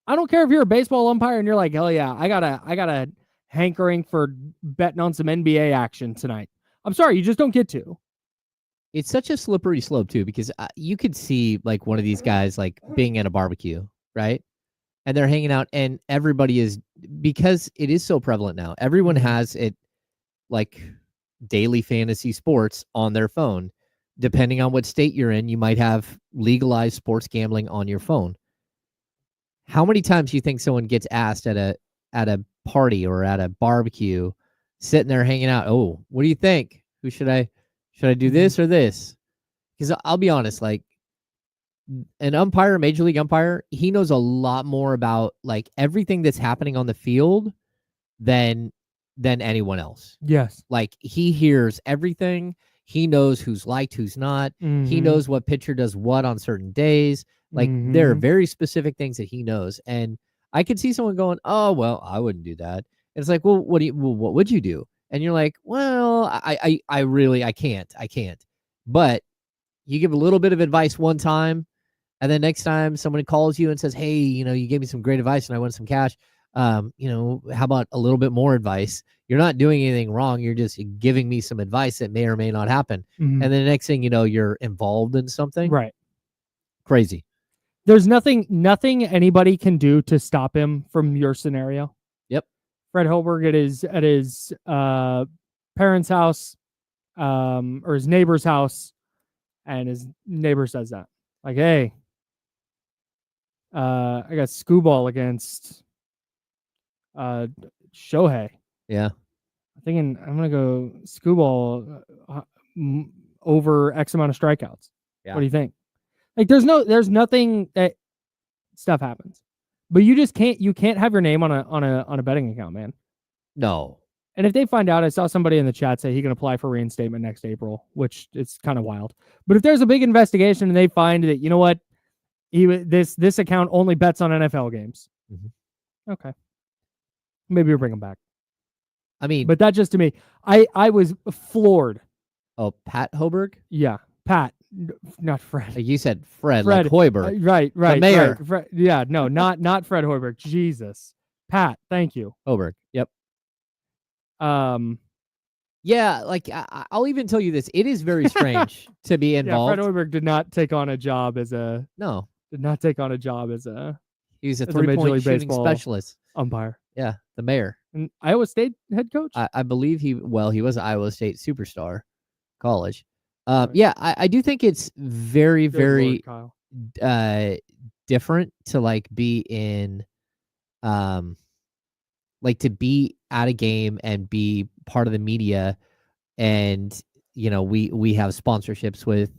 I don't care if you're a baseball umpire and you're like, hell yeah, I got a hankering for betting on some NBA action tonight. I'm sorry, you just don't get to. It's such a slippery slope too, because you could see like one of these guys like being at a barbecue, right? And they're hanging out, and everybody is, because it is so prevalent now. Everyone has it, like daily fantasy sports on their phone. Depending on what state you're in, you might have legalized sports gambling on your phone. How many times do you think someone gets asked at a party or at a barbecue, sitting there hanging out? Oh, what do you think? Should I do this or this? Because I'll be honest, like an umpire, major league umpire, he knows a lot more about like everything that's happening on the field than anyone else. Yes. Like he hears everything. He knows who's liked, who's not. He knows what pitcher does what on certain days. Like there are very specific things that he knows. And I could see someone going, oh, well, I wouldn't do that. And it's like, well, what would you do? And you're like, well, I can't. But you give a little bit of advice one time, and then next time somebody calls you and says, hey, you gave me some great advice and I want some cash. How about a little bit more advice? You're not doing anything wrong. You're just giving me some advice that may or may not happen. And then the next thing you know, you're involved in something. Right. Crazy. There's nothing anybody can do to stop him from your scenario. Yep. Fred Hoiberg at his parents' house, or his neighbor's house, and his neighbor says that, like, hey, I got skewball against Shohei. Yeah. I'm thinking I'm gonna go skewball over X amount of strikeouts. Yeah. What do you think? Like, there's nothing that stuff happens, but you can't have your name on a betting account, man. No. And if they find out, I saw somebody in the chat say he can apply for reinstatement next April, which it's kind of wild. But if there's a big investigation and they find that, you know what, this account only bets on NFL games, okay, maybe we'll bring him back. I mean, but that just, to me, I was floored. Oh, Pat Hoiberg? Yeah, Pat, not Fred. You said Fred. Like Hoiberg. Right. The mayor. Fred, yeah, no, not Fred Hoiberg. Jesus. Pat, thank you. Hoiberg. Yep. Yeah, like I'll even tell you this. It is very strange to be involved. Yeah, Fred Hoiberg did not take on a job as a... No. Did not take on a job as a... He's a as a Major 3-point League shooting Baseball specialist. umpire. Yeah, the mayor. And Iowa State head coach? I believe he was an Iowa State superstar college. Right. Yeah, I do think it's very, Good very Lord, Kyle. different to like be in like to be at a game and be part of the media, and we have sponsorships with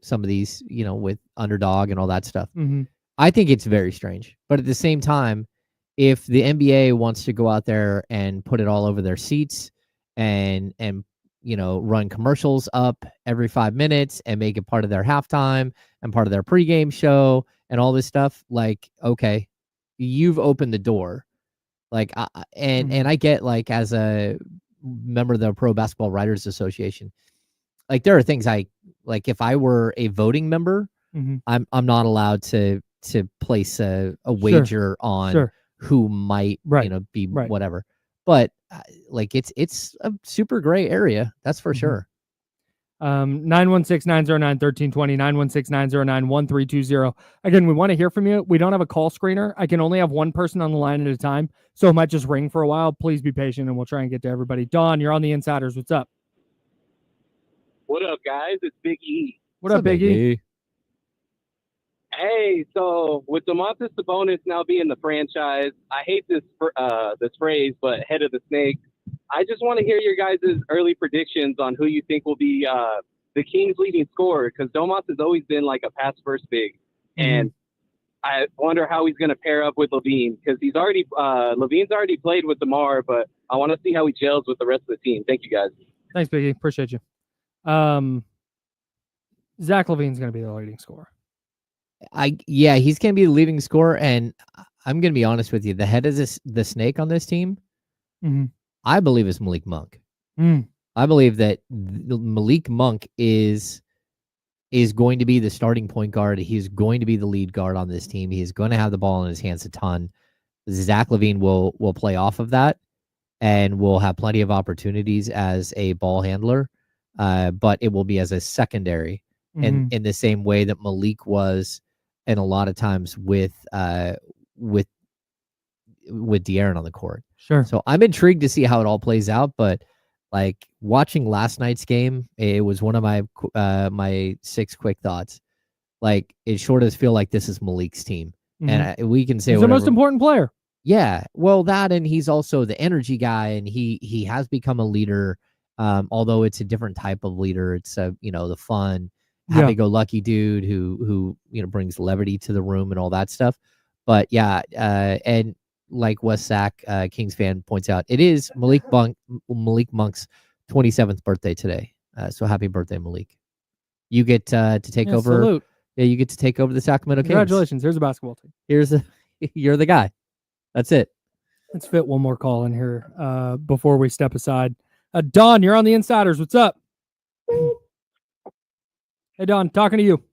some of these, with Underdog and all that stuff. Mhm. I think it's very strange. But at the same time, if the NBA wants to go out there and put it all over their seats and run commercials up every 5 minutes and make it part of their halftime and part of their pregame show and all this stuff, like, okay, you've opened the door. Like, and I get, like, as a member of the Pro Basketball Writers Association, like, there are things I like. If I were a voting member, I'm not allowed to place a wager on who might be whatever. But like, it's a super gray area, that's for sure. 916-909-1320, 916-909-1320. Again, we want to hear from you. We don't have a call screener. I can only have one person on the line at a time, so it might just ring for a while. Please be patient, and we'll try and get to everybody. Don, you're on the Insiders. What's up? What up, guys? It's Big E. What up, Big E? Hey, so with Domantas Sabonis now being the franchise, I hate this phrase, but head of the snake. I just want to hear your guys' early predictions on who you think will be the Kings' leading scorer, because Domas has always been like a pass-first big, and I wonder how he's going to pair up with LaVine, because LaVine's already played with DeMar, but I want to see how he gels with the rest of the team. Thank you, guys. Thanks, Biggie. Appreciate you. Zach LaVine's going to be the leading scorer. He's going to be the leading scorer, and I'm going to be honest with you. The head of the snake on this team, I believe, is Malik Monk. I believe that Malik Monk is going to be the starting point guard. He's going to be the lead guard on this team. He's going to have the ball in his hands a ton. Zach LaVine will play off of that and will have plenty of opportunities as a ball handler, but it will be as a secondary, and in the same way that Malik was, and a lot of times with De'Aaron on the court. Sure. So I'm intrigued to see how it all plays out, but like, watching last night's game, it was one of my 6 quick thoughts. Like, it sure does feel like this is Malik's team, and we can say he's the most important player. Yeah, well, that, and he's also the energy guy, and he has become a leader. Although it's a different type of leader. It's the fun, happy-go-lucky dude who brings levity to the room and all that stuff. But yeah, and like Wes Sack, Kings fan, points out, it is Malik Monk's 27th birthday today. So happy birthday, Malik! You get to take over. Salute. Yeah, you get to take over the Sacramento Kings. Congratulations! Here's a basketball team. You're the guy. That's it. Let's fit one more call in here before we step aside. Don, you're on the Insiders. What's up? Hey, Don, talking to you.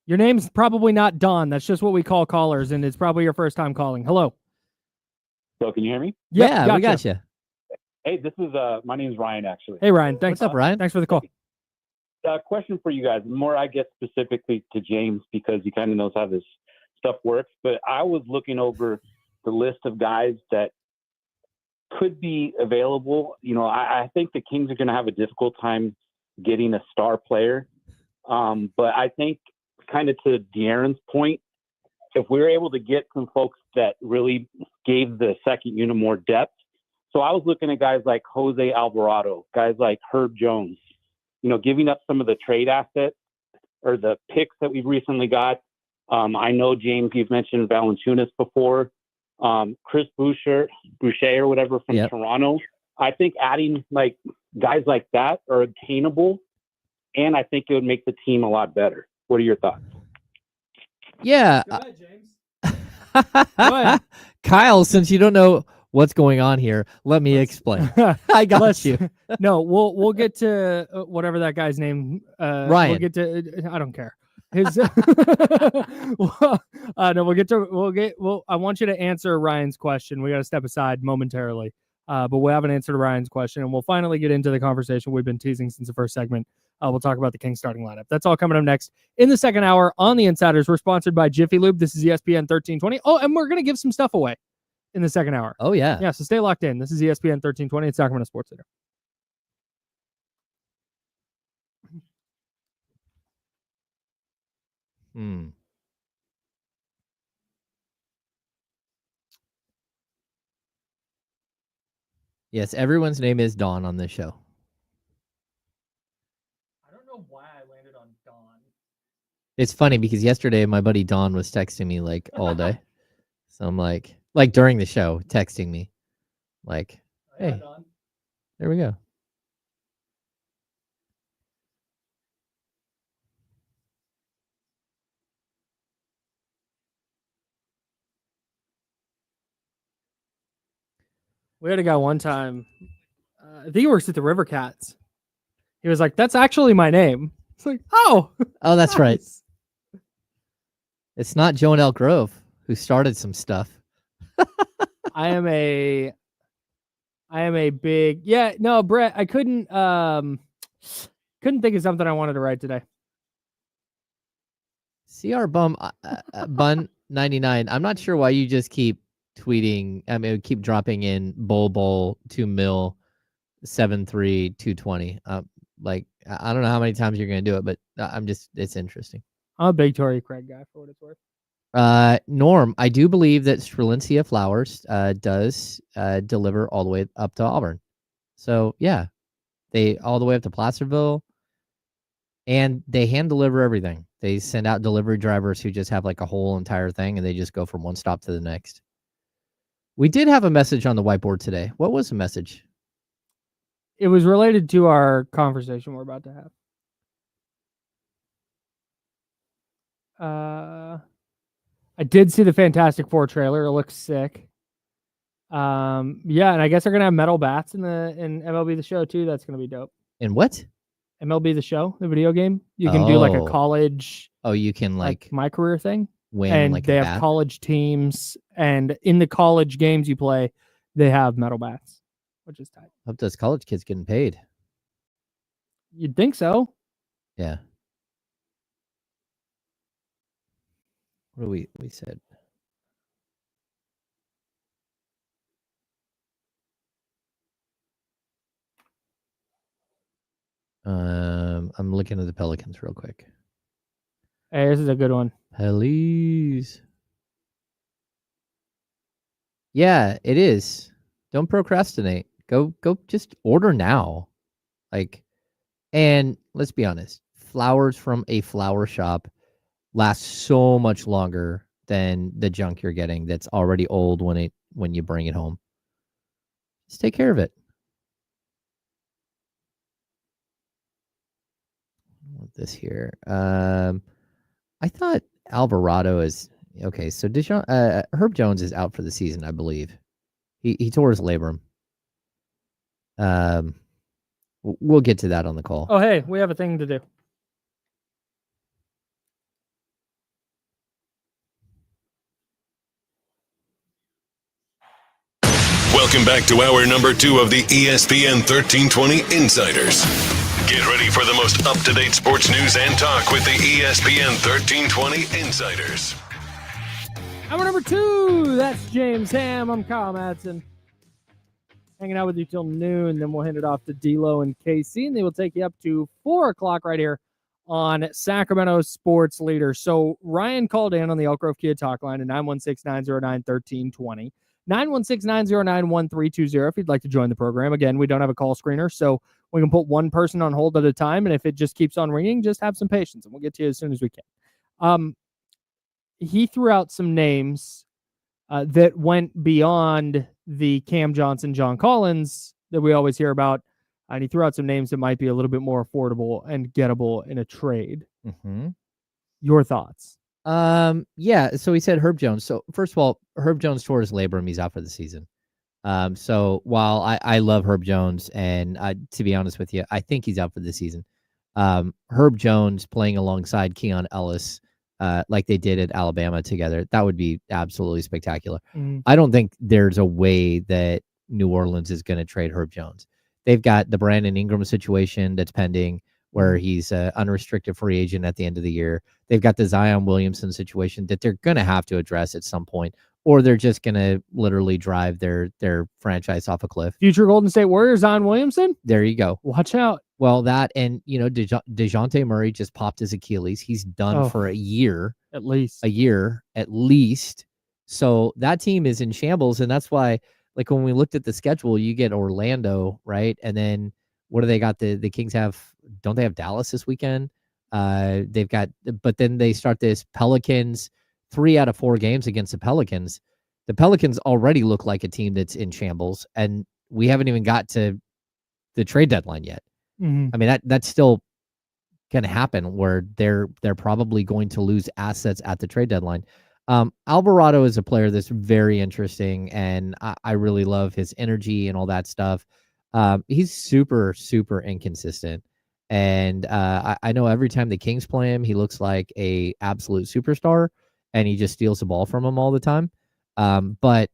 Your name's probably not Don. That's just what we call callers, and it's probably your first time calling. Hello. So can you hear me? Yeah, we got you. Hey, this is my name is Ryan, actually. Hey, Ryan. Thanks. What's up, Ryan? Thanks for the call. Question for you guys, more I guess specifically to James, because he kind of knows how this stuff works. But I was looking over the list of guys that could be available. I think the Kings are going to have a difficult time getting a star player. But I think, kind of to De'Aaron's point, if we were able to get some folks that really gave the second unit more depth. So I was looking at guys like Jose Alvarado, guys like Herb Jones, giving up some of the trade assets or the picks that we've recently got. I know, James, you've mentioned Valanciunas before. Chris Boucher or whatever from Toronto. I think adding like guys like that are attainable, and I think it would make the team a lot better. What are your thoughts? Yeah. Go ahead, James. Go ahead. Kyle, since you don't know what's going on here, let me explain. I got you. No, we'll get to whatever that guy's name. Ryan. We'll get to. I don't care. His. No, I want you to answer Ryan's question. We got to step aside momentarily, but we haven't answered Ryan's question, and we'll finally get into the conversation we've been teasing since the first segment We'll talk about the Kings starting lineup. That's all coming up next in the second hour on the Insiders. We're sponsored by Jiffy Lube. This is ESPN 1320. Oh, and we're going to give some stuff away in the second hour. Oh, yeah. Yeah, so stay locked in. This is ESPN 1320. It's Sacramento Sports Center. Yes, everyone's name is Dawn on this show. I don't know why I landed on Dawn. It's funny because yesterday my buddy Don was texting me like all day. So I'm like during the show, texting me like, hey, Dawn. There we go. We had a guy one time, I think he works at the River Cats. He was like, that's actually my name. It's like, oh. Oh, that's nice. right. It's not Joan L. Grove who started some stuff. I am a big, Brett, I couldn't think of something I wanted to write today. CR Bum Bun 99. I'm not sure why you just keep tweeting. I mean, keep dropping in bowl 2 mil 7-3 220. Like I don't know how many times you're gonna do it, but it's interesting. I'm a big Torrey Craig guy for what it's worth. Norm, I do believe that Strelincia Flowers does deliver all the way up to Auburn. So yeah, they all the way up to Placerville, and they hand deliver everything. They send out delivery drivers who just have like a whole entire thing, and they just go from one stop to the next. We did have a message on the whiteboard today. What was the message? It was related to our conversation we're about to have. I did see the Fantastic Four trailer. It looks sick. Yeah, and I guess they're gonna have metal bats in MLB The Show too. That's gonna be dope. And what? MLB The Show, the video game. You can do like a college. Oh, you can like my career thing. Win and like they a have bat? college teams, and in the college games you play, they have metal bats, which is tight. Hope those college kids getting paid. You'd think so. Yeah. What do we said? I'm looking at the Pelicans real quick. Hey, this is a good one. Please. Yeah, it is. Don't procrastinate. Go just order now. Like, and let's be honest, flowers from a flower shop last so much longer than the junk you're getting that's already old when you bring it home. Just take care of it. I want this here. I thought Alvarado is okay. So Herb Jones is out for the season, I believe. He tore his labrum. We'll get to that on the call. Oh, hey, we have a thing to do. Welcome back to hour number 2 of the ESPN 1320 Insiders. Get ready for the most up-to-date sports news and talk with the ESPN 1320 Insiders. Hour number 2. That's James Ham. I'm Kyle Madsen. Hanging out with you till noon. Then we'll hand it off to D-Lo and KC, and they will take you up to 4 o'clock right here on Sacramento Sports Leader. So Ryan called in on the Elk Grove Kia talk line at 916-909-1320. 916-909-1320 if you'd like to join the program. Again, we don't have a call screener, so we can put one person on hold at a time, and if it just keeps on ringing, just have some patience, and we'll get to you as soon as we can. He threw out some names that went beyond the Cam Johnson, John Collins that we always hear about, and he threw out some names that might be a little bit more affordable and gettable in a trade. Mm-hmm. Your thoughts? Yeah, so he said Herb Jones. So first of all, Herb Jones tore his labrum. He's out for the season. So while I love Herb Jones, and to be honest with you, I think he's out for the season. Herb Jones playing alongside Keon Ellis, like they did at Alabama together, that would be absolutely spectacular. Mm-hmm. I don't think there's a way that New Orleans is going to trade Herb Jones. They've got the Brandon Ingram situation that's pending. where he's an unrestricted free agent at the end of the year. They've got the Zion Williamson situation that they're going to have to address at some point, or they're just going to literally drive their franchise off a cliff. Future Golden State Warriors, Zion Williamson? There you go. Watch out. Well, that, and, DeJounte Murray just popped his Achilles. He's done for a year. At least. A year, at least. So that team is in shambles, and that's why, like, when we looked at the schedule, you get Orlando, right? And then what do they got? The Kings don't they have Dallas this weekend? They've got, but then they start this Pelicans, 3 out of 4 games against the Pelicans. The Pelicans already look like a team that's in shambles, and we haven't even got to the trade deadline yet. Mm-hmm. I mean, that's still going to happen, where they're probably going to lose assets at the trade deadline. Alvarado is a player that's very interesting, and I really love his energy and all that stuff. He's super, super inconsistent. And I know every time the Kings play him, he looks like a absolute superstar, and he just steals the ball from him all the time. But,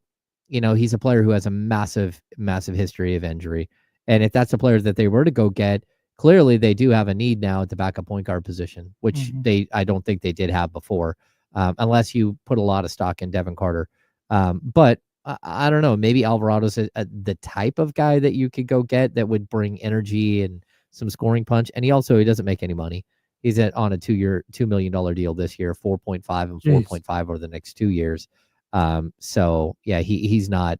he's a player who has a massive, massive history of injury. And if that's a player that they were to go get, clearly they do have a need now at the backup point guard position, which I don't think they did have before. Unless you put a lot of stock in Devin Carter. But I don't know, maybe Alvarado's the type of guy that you could go get that would bring energy and some scoring punch. And he doesn't make any money. He's on a $2 million deal this year, 4.5 and 4.5 over the next 2 years. So yeah, he's not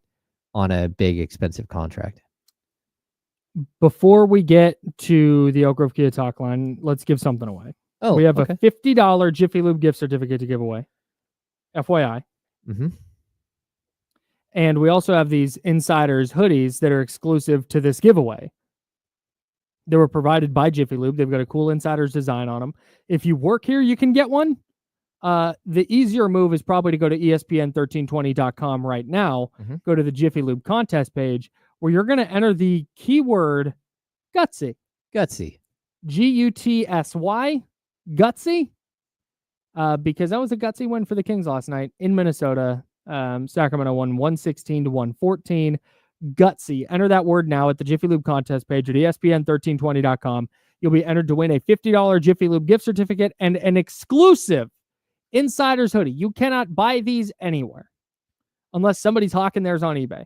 on a big expensive contract. Before we get to the Oak Grove Kia talk line, let's give something away. Oh, we have a $50 Jiffy Lube gift certificate to give away. FYI. Mm-hmm. And we also have these Insiders hoodies that are exclusive to this giveaway. They were provided by Jiffy Lube. They've got a cool Insiders design on them. If you work here, you can get one. The easier move is probably to go to ESPN1320.com right now. Mm-hmm. Go to the Jiffy Lube contest page where you're going to enter the keyword Gutsy. Gutsy. Gutsy. Gutsy. Because that was a gutsy win for the Kings last night in Minnesota. Sacramento won 116-114. Gutsy. Enter that word now at the Jiffy Lube contest page at ESPN1320.com. You'll be entered to win a $50 Jiffy Lube gift certificate and an exclusive Insiders hoodie. You cannot buy these anywhere unless somebody's hawking theirs on eBay.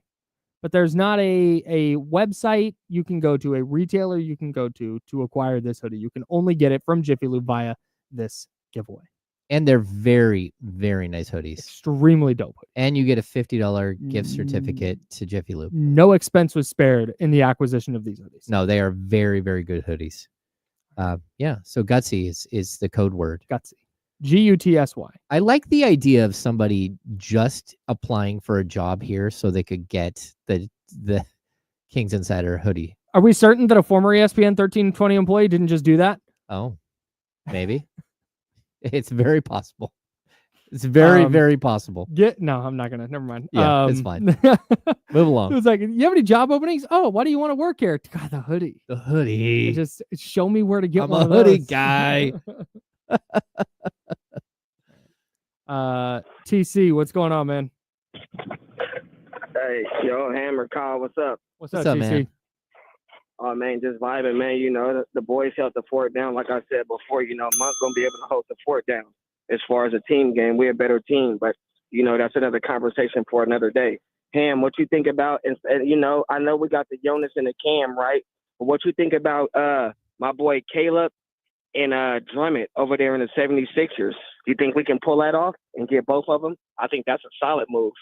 But there's not a website you can go to, a retailer you can go to acquire this hoodie. You can only get it from Jiffy Lube via this giveaway. And they're very, very nice hoodies. Extremely dope hoodie. And you get a $50 gift certificate to Jiffy Lube. No expense was spared in the acquisition of these hoodies. No, they are very, very good hoodies. Yeah, so Gutsy is the code word. Gutsy. Gutsy. I like the idea of somebody just applying for a job here so they could get the Kings Insider hoodie. Are we certain that a former ESPN 1320 employee didn't just do that? Oh, maybe. It's very possible. It's very, very possible. No, I'm not gonna. Never mind. Yeah, it's fine. Move along. It was like, you have any job openings? Oh, why do you want to work here? God, the hoodie. The hoodie. Just show me where to get I'm one a of hoodie those. guy. TC, what's going on, man? Hey, yo, Hammer, Kyle, what's up? What's What's up, up, TC? man? Oh, man, just vibing, man. You know, the boys held the fort down. Like I said before, Monk's going to be able to hold the fort down. As far as a team game, we're a better team. But, that's another conversation for another day. Ham, what you think about, and I know we got the Jonas and the Cam, right? But what you think about my boy Caleb and Drummond over there in the 76ers? Do you think we can pull that off and get both of them? I think that's a solid move.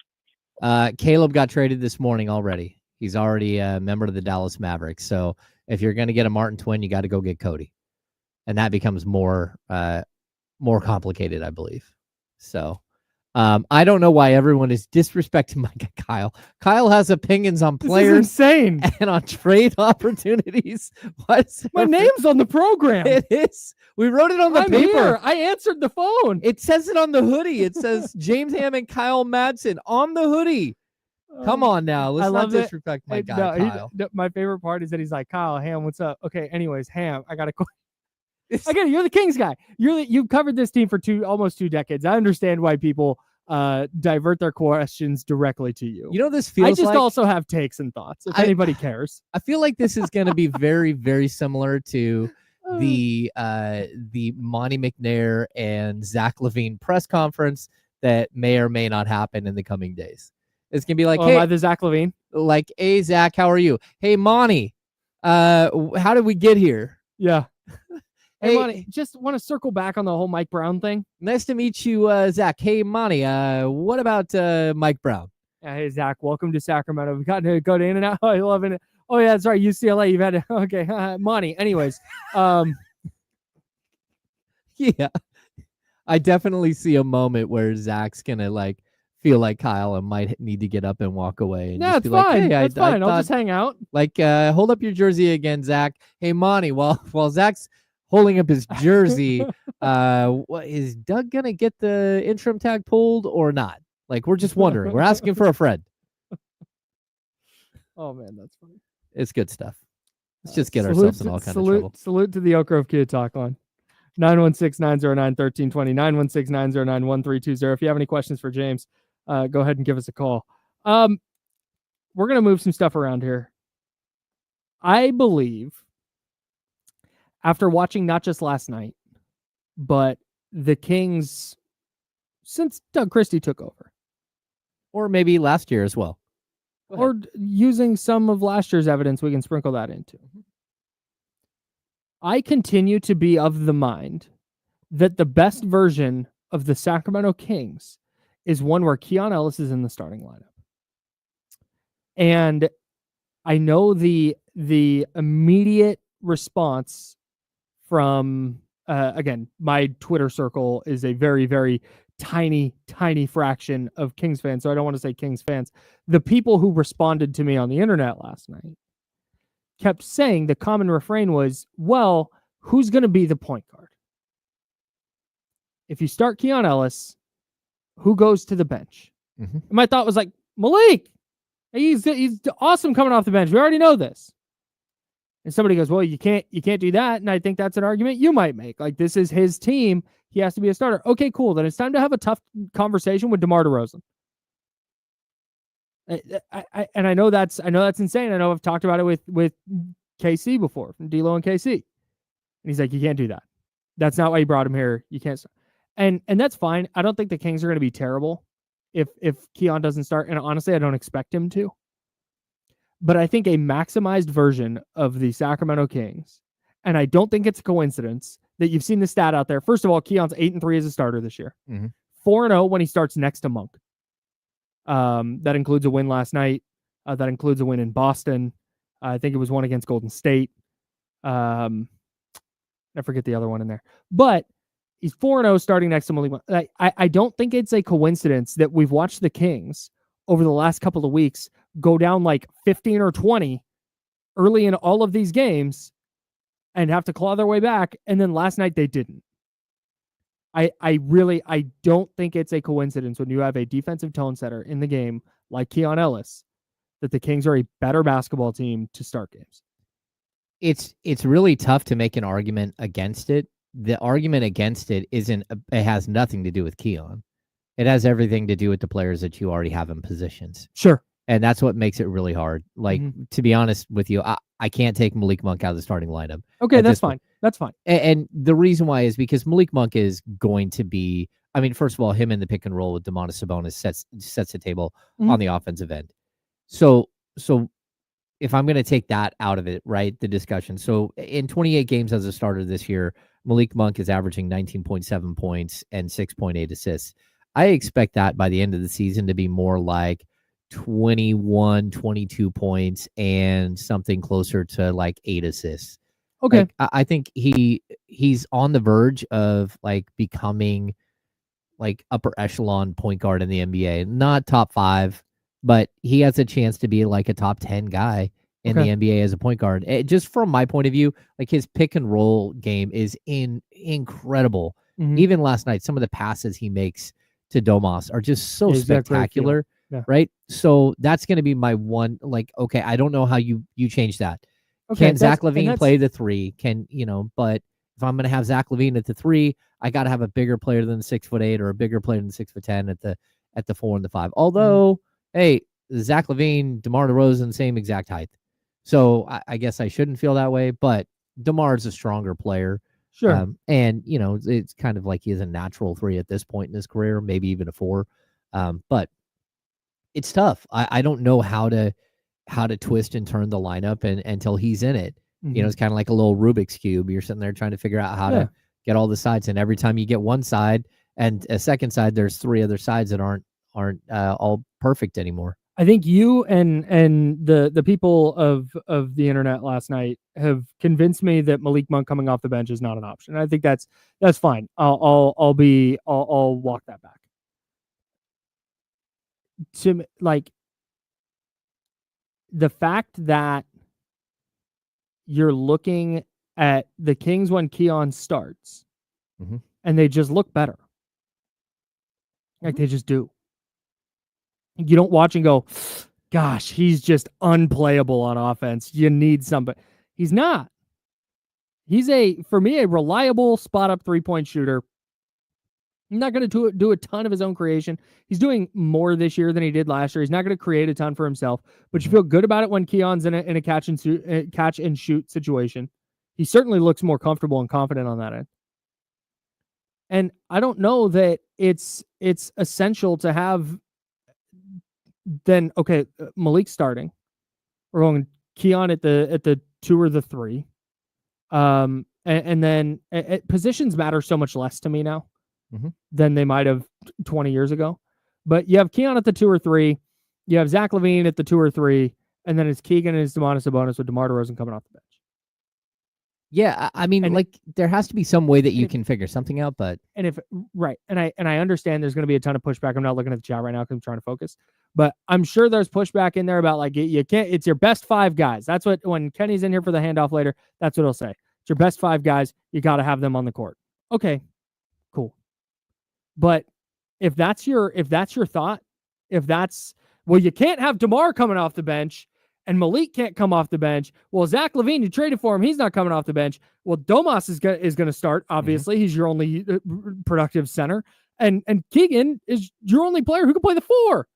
Caleb got traded this morning already. He's already a member of the Dallas Mavericks. So if you're going to get a Martin twin, you got to go get Cody. And that becomes more complicated, I believe. So I don't know why everyone is disrespecting my guy, Kyle. Kyle has opinions on players. This is insane. And on trade opportunities. My name's on the program. It is. We wrote it on the I'm paper. here. I answered the phone. It says it on the hoodie. It says James Ham and Kyle Madsen on the hoodie. Come on now. Let's not disrespect my guy, Kyle. My favorite part is that he's like, Kyle, Ham, what's up? Okay, anyways, Ham, I got a question. I get it. You're the Kings guy. You've covered this team for almost 2 decades. I understand why people divert their questions directly to you. This feels like... I just also have takes and thoughts, if anybody cares. I feel like this is going to be very, very similar to the Monty McNair and Zach LaVine press conference that may or may not happen in the coming days. It's gonna be like, am I the Zach LaVine? Like, hey Zach, how are you? Hey Monty, how did we get here? Yeah. Hey, Monty, just want to circle back on the whole Mike Brown thing. Nice to meet you, Zach. Hey Monty, what about Mike Brown? Hey Zach, welcome to Sacramento. We've gotten to go to In-N-Out. Oh, I love it. Oh yeah, that's right. UCLA. You've had to, okay, Monty. Anyways, yeah, I definitely see a moment where Zach's gonna like feel like Kyle and might need to get up and walk away. And yeah, just it's be like, fine. hey, That's fine. I'll thought, just hang out. Like, hold up your jersey again, Zach. Hey, Monty. While Zach's holding up his jersey, is Doug gonna get the interim tag pulled or not? Like, we're just wondering. We're asking for a friend. Oh man, that's funny. It's good stuff. Let's just get ourselves in all kinds of trouble. Salute to the Oak Grove Kid Talk line. 916-909-1320, 916-909-1320. If you have any questions for James, go ahead and give us a call. We're going to move some stuff around here. I believe, after watching not just last night, but the Kings since Doug Christie took over. Or maybe last year as well. Or using some of last year's evidence, we can sprinkle that into. I continue to be of the mind that the best version of the Sacramento Kings is one where Keon Ellis is in the starting lineup. And I know the immediate response from, again, my Twitter circle is a very, very tiny fraction of Kings fans, so I don't want to say Kings fans. The people who responded to me on the internet last night kept saying the common refrain was, well, who's going to be the point guard? If you start Keon Ellis, who goes to the bench? Mm-hmm. And my thought was like, Malik. He's awesome coming off the bench. We already know this. And somebody goes, well, you can't do that. And I think that's an argument you might make. Like, this is his team. He has to be a starter. Okay, cool. Then it's time to have a tough conversation with DeMar DeRozan. And I know that's insane. I know I've talked about it with KC before, from D'Lo and KC. And he's like, you can't do that. That's not why you brought him here. You can't start. And that's fine. I don't think the Kings are going to be terrible if Keon doesn't start. And honestly, I don't expect him to. But I think a maximized version of the Sacramento Kings, and I don't think it's a coincidence that you've seen the stat out there. First of all, Keon's 8-3 as a starter this year. 4-0 when he starts next to Monk. That includes a win last night. That includes a win in Boston. I think it was one against Golden State. I forget the other one in there. But he's 4-0 starting next to Malik Monk. I don't think it's a coincidence that we've watched the Kings over the last couple of weeks go down like 15 or 20 early in all of these games and have to claw their way back. And then last night they didn't. I don't think it's a coincidence when you have a defensive tone setter in the game like Keon Ellis that the Kings are a better basketball team to start games. It's really tough to make an argument against it. The argument against it it has nothing to do with Keon. It has everything to do with the players that you already have in positions. Sure. And that's what makes it really hard. Like, to be honest with you, I can't take Malik Monk out of the starting lineup. Okay, that's fine. That's fine. And the reason why is because Malik Monk is going to be, I mean, first of all, him in the pick and roll with Domantas Sabonis sets the table on the offensive end. So if I'm going to take that out of it, right, the discussion. So in 28 games as a starter this year, Malik Monk is averaging 19.7 points and 6.8 assists. I expect that by the end of the season to be more like 21, 22 points and something closer to like 8 assists. Okay. Like, I think he's on the verge of like becoming like upper echelon point guard in the NBA. Not top 5, but he has a chance to be like a top 10 guy in the NBA as a point guard. Just from my point of view, like his pick and roll game is incredible. Even last night, some of the passes he makes to Domas are just so spectacular. Yeah. Right. So that's going to be my one, like, okay, I don't know how you change that. Okay, can Zach LaVine play the 3? But if I'm going to have Zach LaVine at the 3, I got to have a bigger player than 6'8" or a bigger player than 6'10" at the 4 and the 5. Although, hey, Zach LaVine, DeMar DeRozan, same exact height. So I guess I shouldn't feel that way, but DeMar's a stronger player. Sure. And, it's kind of like he's a natural 3 at this point in his career, maybe even a 4. But it's tough. I don't know how to twist and turn the lineup until he's in it. It's kind of like a little Rubik's Cube. You're sitting there trying to figure out how to get all the sides. And every time you get one side and a second side, there's 3 other sides that aren't all perfect anymore. I think you and the people of the internet last night have convinced me that Malik Monk coming off the bench is not an option. I think that's fine. I'll walk that back. To like the fact that you're looking at the Kings when Keon starts, and they just look better. Like they just do. You don't watch and go, gosh, he's just unplayable on offense. You need somebody. He's not. He's for me, a reliable spot-up three-point shooter. He's not going to do a ton of his own creation. He's doing more this year than he did last year. He's not going to create a ton for himself, but you feel good about it when Keon's in a catch and shoot situation. He certainly looks more comfortable and confident on that end. And I don't know that it's essential to have. Then okay, Malik starting. We're going Keon at the 2 or the 3, and then positions matter so much less to me now than they might have 20 years ago. But you have Keon at the 2 or 3, you have Zach LaVine at the 2 or 3, and then it's Keegan and it's Domantas Sabonis with DeMar DeRozan coming off the bench. Yeah, I mean, there has to be some way that you can figure something out, but and I understand there's going to be a ton of pushback. I'm not looking at the chat right now because I'm trying to focus, but I'm sure there's pushback in there about like you can't. It's your best 5 guys. That's what when Kenny's in here for the handoff later. That's what he'll say. It's your best 5 guys. You got to have them on the court. Okay, cool. But if that's your thought, you can't have DeMar coming off the bench. And Malik can't come off the bench. Well, Zach LaVine, you traded for him. He's not coming off the bench. Well, Domas is going to start, obviously. He's your only productive center. And Keegan is your only player who can play the 4.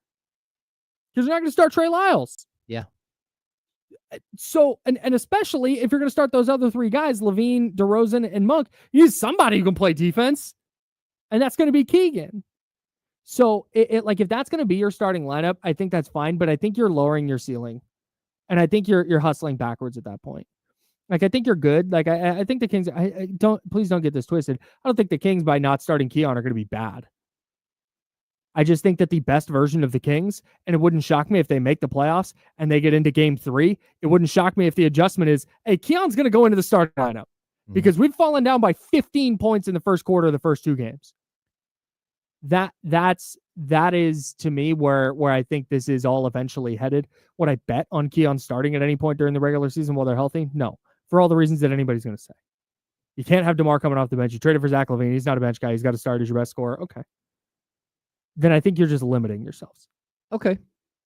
Because you're not going to start Trey Lyles. Yeah. So, and especially if you're going to start those other 3 guys, LaVine, DeRozan, and Monk, you need somebody who can play defense. And that's going to be Keegan. So, if that's going to be your starting lineup, I think that's fine. But I think you're lowering your ceiling. And I think you're hustling backwards at that point. Like, I think you're good. Like, I think the Kings, please don't get this twisted. I don't think the Kings by not starting Keon are going to be bad. I just think that the best version of the Kings, and it wouldn't shock me if they make the playoffs and they get into game 3. It wouldn't shock me if the adjustment is, hey, Keon's going to go into the starting lineup because we've fallen down by 15 points in the first quarter of the first 2 games. That is to me where I think this is all eventually headed. Would I bet on Keon starting at any point during the regular season while they're healthy? No, for all the reasons that anybody's going to say. You can't have DeMar coming off the bench. You traded for Zach LaVine. He's not a bench guy. He's got to start as your best scorer. Okay. Then I think you're just limiting yourselves. Okay.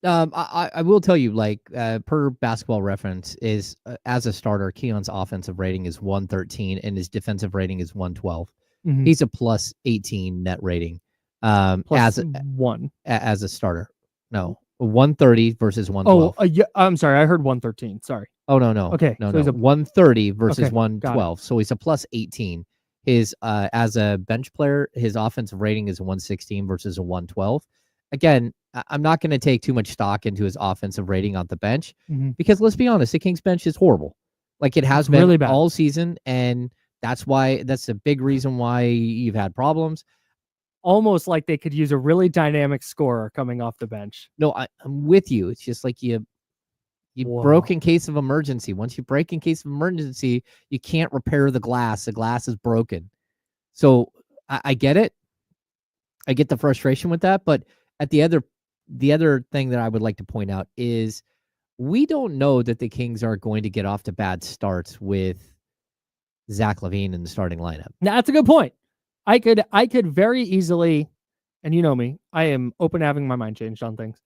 I will tell you, like, per Basketball Reference, is as a starter, Keon's offensive rating is 113 and his defensive rating is 112. He's a plus 18 net rating. Plus as 1 as a starter. No, 130 versus 112. Oh, yeah, I'm sorry. I heard 113. Sorry. Oh, no. Okay. No, so he's a 130 versus Okay, 112. So he's a plus 18. His as a bench player, his offensive rating is 116 versus a 112. Again, I'm not going to take too much stock into his offensive rating on the bench because let's be honest, the Kings bench is horrible. Like it has been really bad all season, and that's a big reason why you've had problems. Almost like they could use a really dynamic scorer coming off the bench. No, I'm with you. It's just like you broke in case of emergency. Once you break in case of emergency, you can't repair the glass. The glass is broken. So I get it. I get the frustration with that. But at the other thing that I would like to point out is we don't know that the Kings are going to get off to bad starts with Zach LaVine in the starting lineup. Now, that's a good point. I could very easily, and you know me, I am open to having my mind changed on things.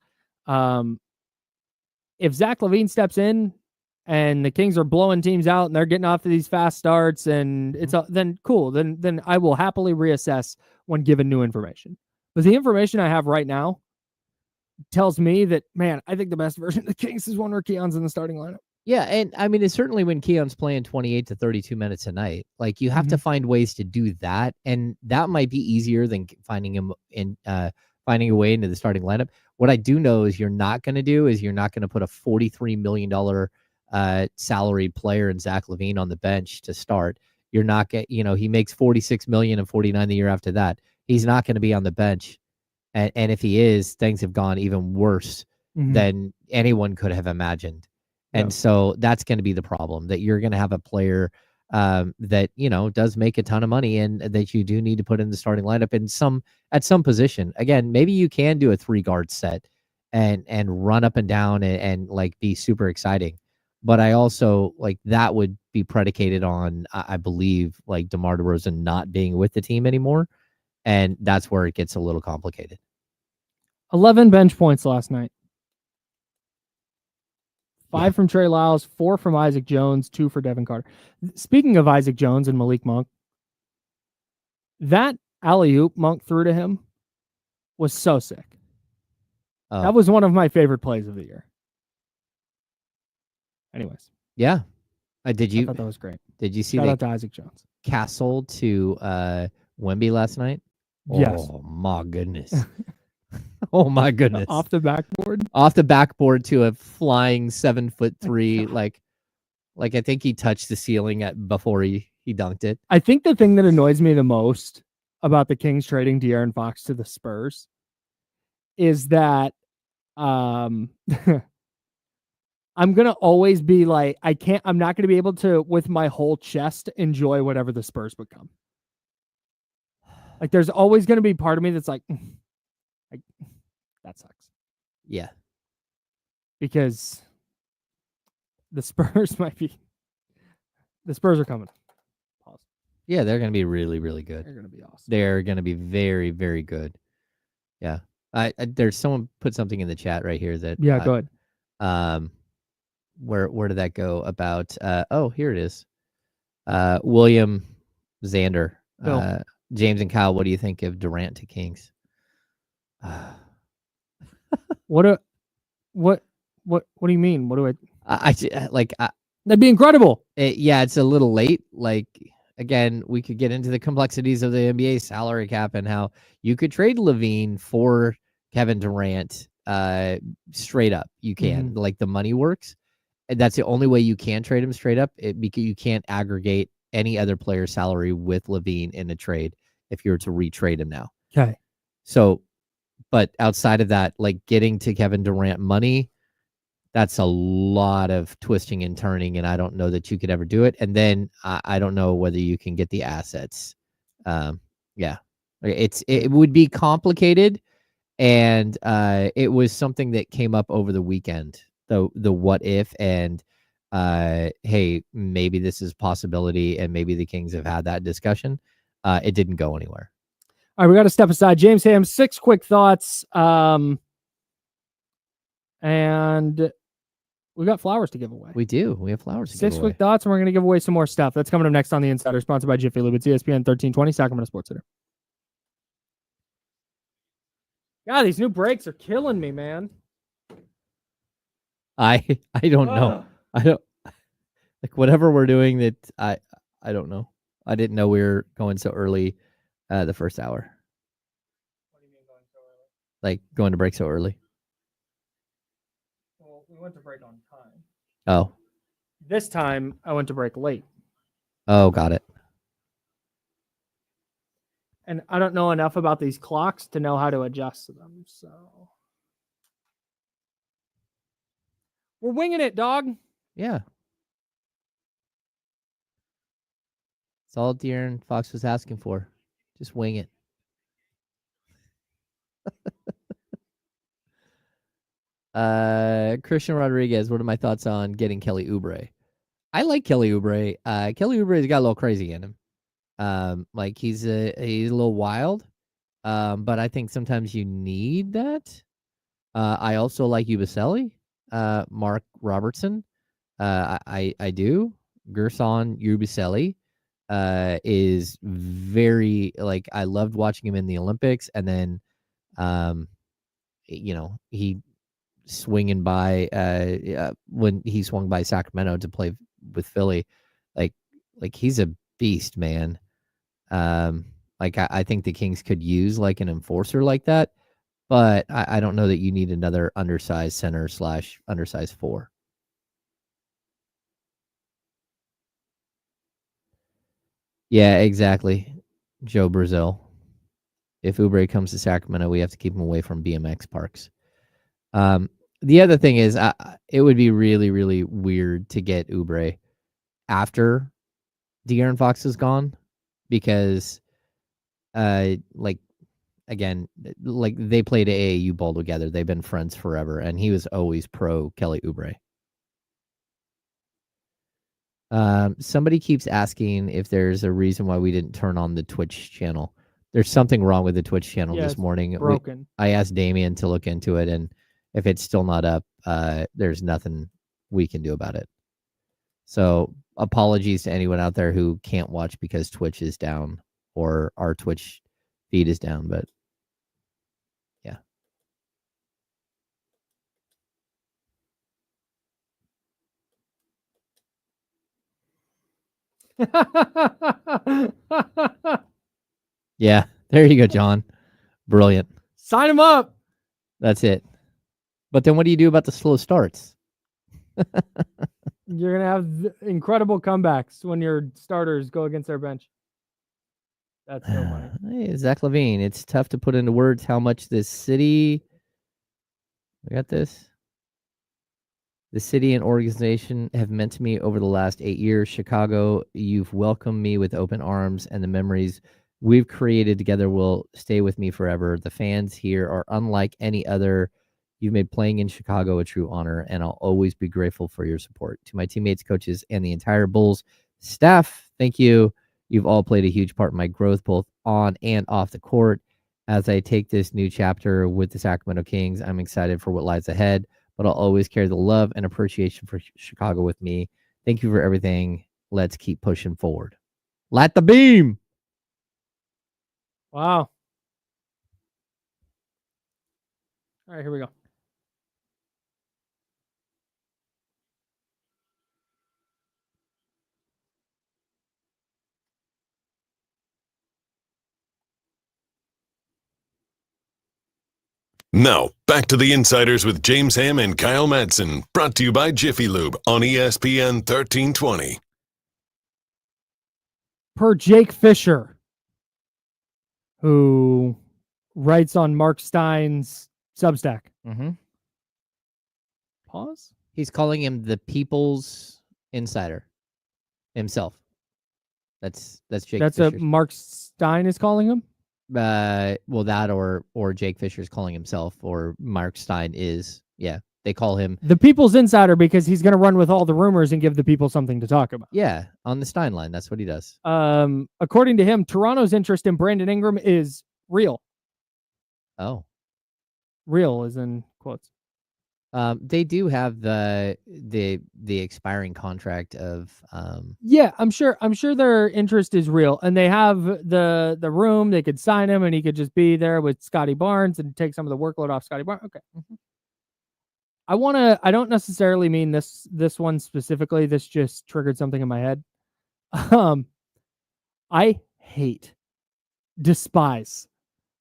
If Zach LaVine steps in and the Kings are blowing teams out and they're getting off to these fast starts and then cool. Then I will happily reassess when given new information. But the information I have right now tells me that, man, I think the best version of the Kings is one where Keon's in the starting lineup. Yeah, and I mean, it's certainly when Keon's playing 28 to 32 minutes a night. Like, you have to find ways to do that, and that might be easier than finding him in finding a way into the starting lineup. What I do know is you're not going to put a $43 million salaried player in Zach LaVine on the bench to start. You're not he makes $46 million and $49 the year after that. He's not going to be on the bench, and if he is, things have gone even worse than anyone could have imagined. And so that's going to be the problem, that you're going to have a player that, does make a ton of money and that you do need to put in the starting lineup at some position. Again, maybe you can do a 3-guard set and run up and down and like be super exciting. But I also like that would be predicated on, I believe, like DeMar DeRozan not being with the team anymore. And that's where it gets a little complicated. 11 bench points last night. 5 from Trey Lyles, 4 from Isaac Jones, 2 for Devin Carter. Speaking of Isaac Jones and Malik Monk, that alley-oop Monk threw to him was so sick. That was one of my favorite plays of the year. Anyways. Yeah. I thought that was great. Did you see Shout out to Isaac Jones. Castle to Wemby last night? Yes. Oh, my goodness. Oh my goodness! Off the backboard to a flying 7'3". Like I think he touched the ceiling before he dunked it. I think the thing that annoys me the most about the Kings trading De'Aaron Fox to the Spurs is that I'm gonna always be like, I'm not gonna be able to with my whole chest enjoy whatever the Spurs become. Like, there's always gonna be part of me that's like that sucks. Yeah. Because the Spurs the Spurs are coming. Pause. Yeah, they're going to be really, really good. They're going to be awesome. They're going to be very, very good. Yeah. There's someone put something in the chat right here that. Yeah, go ahead. Where did that go about? Here it is. William Xander. James and Kyle, what do you think of Durant to Kings? What do you mean? What do I that'd be incredible. It's a little late. Like, again, we could get into the complexities of the NBA salary cap and how you could trade LaVine for Kevin Durant straight up. You can. Like, the money works. And that's the only way you can trade him straight up, because you can't aggregate any other player's salary with LaVine in a trade if you were to retrade him now. Okay. So, but outside of that, like getting to Kevin Durant money, that's a lot of twisting and turning, and I don't know that you could ever do it. And then I don't know whether you can get the assets. It would be complicated, and it was something that came up over the weekend. The what if, and hey, maybe this is a possibility, and maybe the Kings have had that discussion. It didn't go anywhere. All right, we got to step aside. James Ham, 6 quick thoughts. And we got flowers to give away. We do. We have flowers to give away. 6 quick thoughts, and we're going to give away some more stuff. That's coming up next on The Insider, sponsored by Jiffy Lube. It's ESPN 1320, Sacramento Sports Center. God, these new brakes are killing me, man. I don't know. I don't like whatever we're doing that I don't know. I didn't know we were going so early the first hour. What do you mean going so early? Like going to break so early. Well, we went to break on time. Oh. This time I went to break late. Oh, got it. And I don't know enough about these clocks to know how to adjust to them, so we're winging it, dog. Yeah. It's all De'Aaron Fox was asking for. Just wing it. Christian Rodriguez, what are my thoughts on getting Kelly Oubre? I like Kelly Oubre. Kelly Oubre's got a little crazy in him. Like he's a little wild. But I think sometimes you need that. I also like Ubaselli. Mark Robertson. I do. Gerson Ubaselli is very, like, I loved watching him in the Olympics, and then he swinging by when he swung by Sacramento to play with Philly. Like he's a beast, man. I think the Kings could use like an enforcer like that, but I don't know that you need another undersized center / undersized 4. Yeah, exactly. Joe Brazil. If Oubre comes to Sacramento, we have to keep him away from BMX parks. The other thing is, it would be really, really weird to get Oubre after De'Aaron Fox is gone, because, again, they played AAU ball together. They've been friends forever, and he was always pro Kelly Oubre. Somebody keeps asking if there's a reason why we didn't turn on the Twitch channel. There's something wrong with the Twitch channel this morning. Broken. I asked Damien to look into it, and if it's still not up, there's nothing we can do about it. So apologies to anyone out there who can't watch because Twitch is down or our Twitch feed is down, but yeah. Yeah, there you go, John. Brilliant. Sign him up. That's it. But then what do you do about the slow starts? You're going to have incredible comebacks when your starters go against their bench. That's so funny. Hey, Zach Levine, it's tough to put into words how much this city... We got this? The city and organization have meant to me over the last 8 years. Chicago, you've welcomed me with open arms, and the memories we've created together will stay with me forever. The fans here are unlike any other. You've made playing in Chicago a true honor, and I'll always be grateful for your support. To my teammates, coaches, and the entire Bulls staff, thank you. You've all played a huge part in my growth, both on and off the court. As I take this new chapter with the Sacramento Kings, I'm excited for what lies ahead, but I'll always carry the love and appreciation for Chicago with me. Thank you for everything. Let's keep pushing forward. Light the beam. Wow. All right, here we go. Now, back to the Insiders with James Ham and Kyle Madsen, brought to you by Jiffy Lube on ESPN 1320. Per Jake Fisher, who writes on Mark Stein's Substack. Mm-hmm. Pause? He's calling him the People's Insider himself. That's Jake That's Fisher's. what Mark Stein is calling him? Well, that or Jake Fisher's calling himself, or Mark Stein is. Yeah, they call him the People's Insider because he's going to run with all the rumors and give the people something to talk about. Yeah, on the Stein line. That's what he does. According to him, Toronto's interest in Brandon Ingram is real. Oh. Real is in quotes. They do have the expiring contract of Yeah, I'm sure their interest is real, and they have the room. They could sign him, and he could just be there with Scotty Barnes and take some of the workload off Scotty Barnes. Okay. I don't necessarily mean this one specifically. This just triggered something in my head. I despise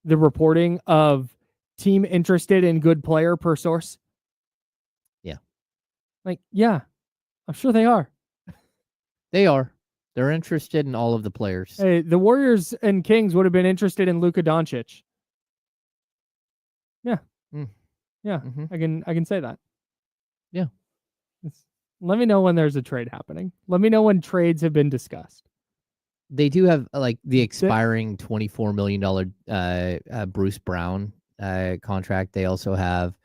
the reporting of team interested in good player per source. Yeah, I'm sure they are. They are. They're interested in all of the players. Hey, the Warriors and Kings would have been interested in Luka Doncic. Yeah. Yeah, Mm-hmm. I can say that. Yeah. Let me know when there's a trade happening. Let me know when trades have been discussed. They do have the expiring $24 million Bruce Brown contract. They also have,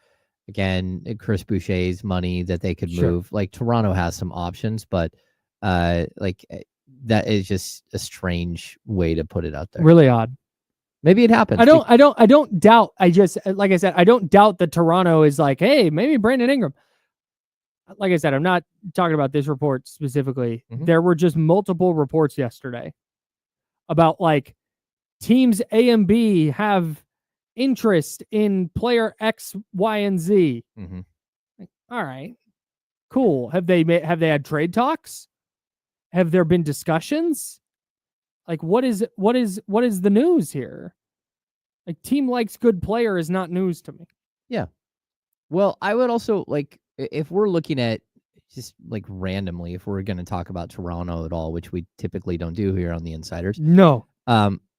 again, Chris Boucher's money that they could move. Like, Toronto has some options, but that is just a strange way to put it out there. Really odd. Maybe it happens. I don't doubt. I just, like I said, I don't doubt that Toronto is like, hey, maybe Brandon Ingram. Like I said, I'm not talking about this report specifically. Mm-hmm. There were just multiple reports yesterday about like teams A and B have interest in player X, Y, and Z. Mm-hmm. All right. Cool. Have they had trade talks? Have there been discussions? Like, what is the news here? Like, team likes good player is not news to me. Yeah. Well, I would also like, if we're looking at just like randomly, if we're going to talk about Toronto at all, which we typically don't do here on the Insiders. No.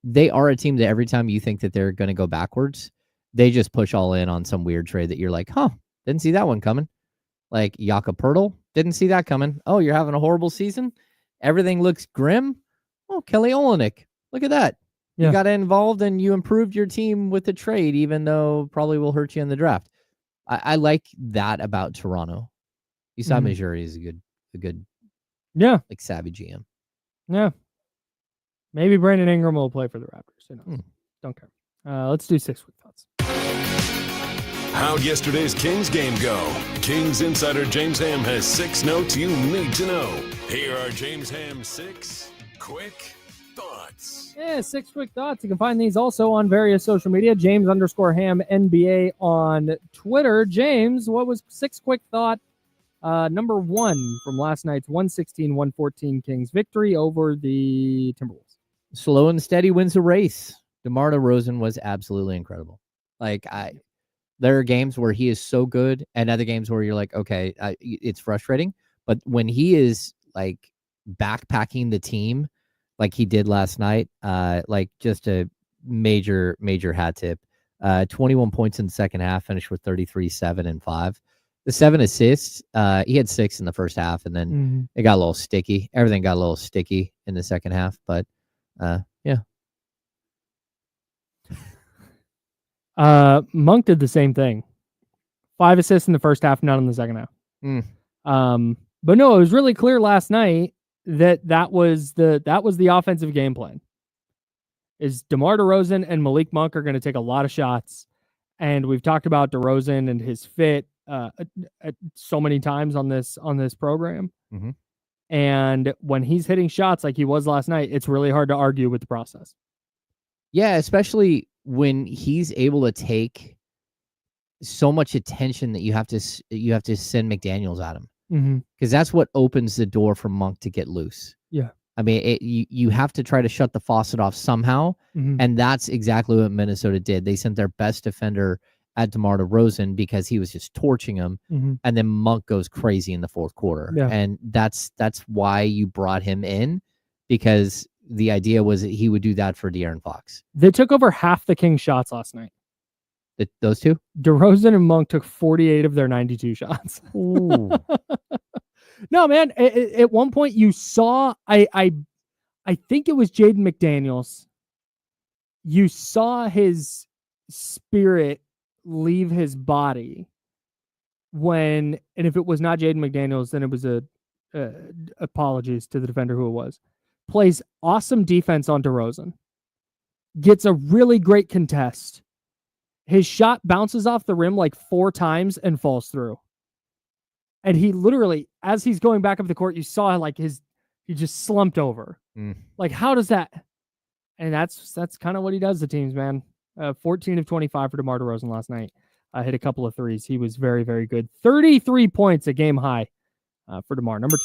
They are a team that every time you think that they're going to go backwards, they just push all in on some weird trade that you're like, didn't see that one coming. Like Jakob Poeltl, didn't see that coming. Oh, you're having a horrible season? Everything looks grim? Oh, Kelly Olynyk, look at that. Yeah. You got involved and you improved your team with the trade, even though probably will hurt you in the draft. I like that about Toronto. Usam Majuri is a good, like savvy GM. Yeah. Maybe Brandon Ingram will play for the Raptors. Who knows? Don't care. Let's do 6 quick thoughts. How'd yesterday's Kings game go? Kings insider James Ham has 6 notes you need to know. Here are James Ham's 6 quick thoughts. Yeah, 6 quick thoughts. You can find these also on various social media. James_Ham NBA on Twitter. James, what was 6 quick thought? Number 1 from last night's 116-114 Kings victory over the Timberwolves. Slow and steady wins the race. DeMar DeRozan was absolutely incredible. Like, there are games where he is so good and other games where you're like, okay, it's frustrating. But when he is like backpacking the team like he did last night, like just a major hat tip. 21 points in the second half, finished with 33, 7, and 5. The 7 assists, he had 6 in the first half, and then it got a little sticky. Everything got a little sticky in the second half, but yeah. Monk did the same thing. 5 assists in the first half, none in the second half. But no, it was really clear last night that was the offensive game plan. Is DeMar DeRozan and Malik Monk are going to take a lot of shots, and we've talked about DeRozan and his fit so many times on this program. And when he's hitting shots like he was last night, it's really hard to argue with the process. Yeah, especially when he's able to take so much attention that you have to send McDaniels at him, because that's what opens the door for Monk to get loose. Yeah, I mean, you have to try to shut the faucet off somehow, and that's exactly what Minnesota did. They sent their best defender at DeMar DeRozan because he was just torching him, and then Monk goes crazy in the fourth quarter, and that's why you brought him in, because the idea was that he would do that for De'Aaron Fox. They took over half the Kings shots last night. Those two? DeRozan and Monk took 48 of their 92 shots. No, man. At one point you saw, I think it was Jaden McDaniels. You saw his spirit leave his body and if it was not Jaden McDaniels, then it was apologies to the defender who it was. Plays awesome defense on DeRozan. Gets a really great contest. His shot bounces off the rim like 4 times and falls through. And he literally, as he's going back up the court, you saw like he just slumped over. Like, how does that? And that's kind of what he does to teams, man. 14 of 25 for DeMar DeRozan last night. Hit a couple of threes. He was very, very good. 33 points, a game high for DeMar. Number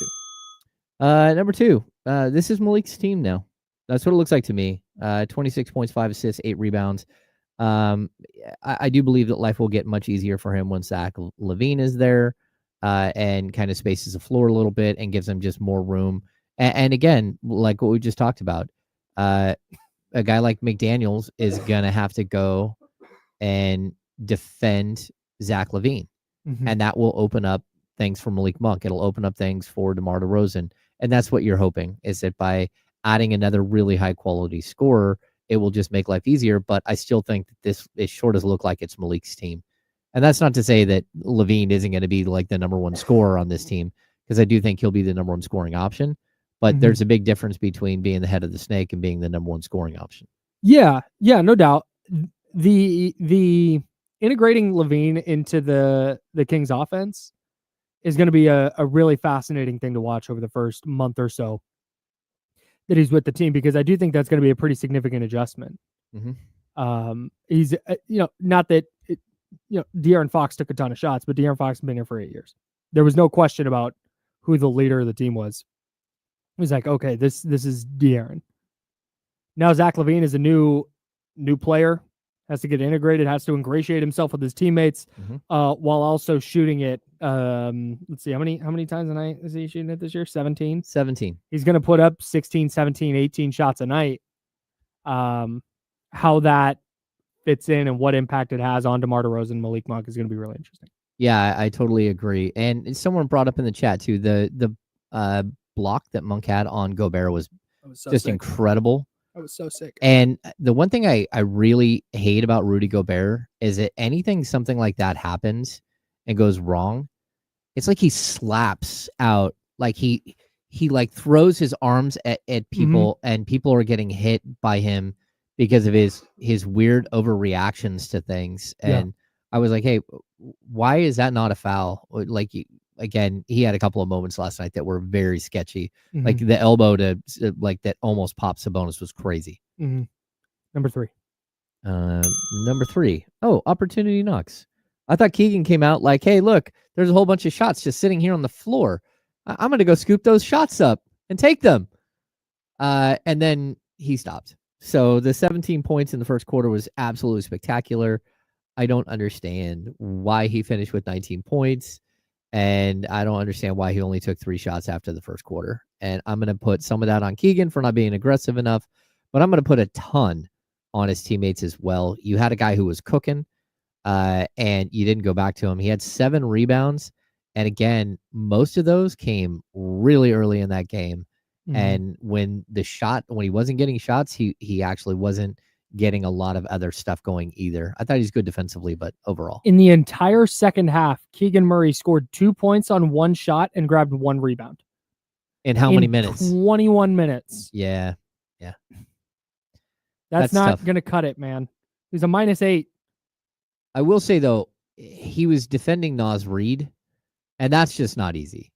2. Number 2. This is Malik's team now. That's what it looks like to me. 26 points, 5 assists, 8 rebounds. I do believe that life will get much easier for him once Zach LaVine is there, and kind of spaces the floor a little bit and gives him just more room. And again, like what we just talked about, a guy like McDaniels is going to have to go and defend Zach LaVine. And that will open up things for Malik Monk. It'll open up things for DeMar DeRozan. And that's what you're hoping, is that by adding another really high quality scorer, it will just make life easier. But I still think that this, as short as look like it's Malik's team. And that's not to say that LaVine isn't going to be like the number 1 scorer on this team, because I do think he'll be the number 1 scoring option. But there's a big difference between being the head of the snake and being the number 1 scoring option. Yeah, no doubt. The integrating LaVine into the Kings offense is going to be a really fascinating thing to watch over the first month or so that he's with the team, because I do think that's going to be a pretty significant adjustment. He's, not that De'Aaron Fox took a ton of shots, but De'Aaron Fox has been here for 8 years. There was no question about who the leader of the team was. It was like, okay, this is De'Aaron. Now Zach LaVine is a new player, has to get integrated, has to ingratiate himself with his teammates, while also shooting it. Let's see, how many times a night is he shooting it this year? 17? 17. He's going to put up 16, 17, 18 shots a night. How that fits in and what impact it has on DeMar DeRozan and Malik Monk is going to be really interesting. Yeah, I totally agree. And someone brought up in the chat too, the block that Monk had on Gobert was so just sick. incredible. That was so sick. And the one thing I really hate about Rudy Gobert is that something like that happens and goes wrong, it's like he slaps out, like he like throws his arms at people, and people are getting hit by him because of his weird overreactions to things. And I was like, hey, why is that not a foul? Like, again, he had a couple of moments last night that were very sketchy. Like the elbow to like that almost popped Sabonis was crazy. Number 3. Number 3. Oh, opportunity knocks. I thought Keegan came out like, hey, look, there's a whole bunch of shots just sitting here on the floor. I'm going to go scoop those shots up and take them. And then he stopped. So the 17 points in the first quarter was absolutely spectacular. I don't understand why he finished with 19 points. And I don't understand why he only took 3 shots after the first quarter. And I'm going to put some of that on Keegan for not being aggressive enough. But I'm going to put a ton on his teammates as well. You had a guy who was cooking, and you didn't go back to him. He had 7 rebounds. And again, most of those came really early in that game. And when he wasn't getting shots, he actually wasn't getting a lot of other stuff going either. I thought he's good defensively, but overall. In the entire second half, Keegan Murray scored 2 points on 1 shot and grabbed 1 rebound. In how many minutes? 21 minutes. Yeah. That's not going to cut it, man. He's a -8. I will say, though, he was defending Naz Reid, and that's just not easy.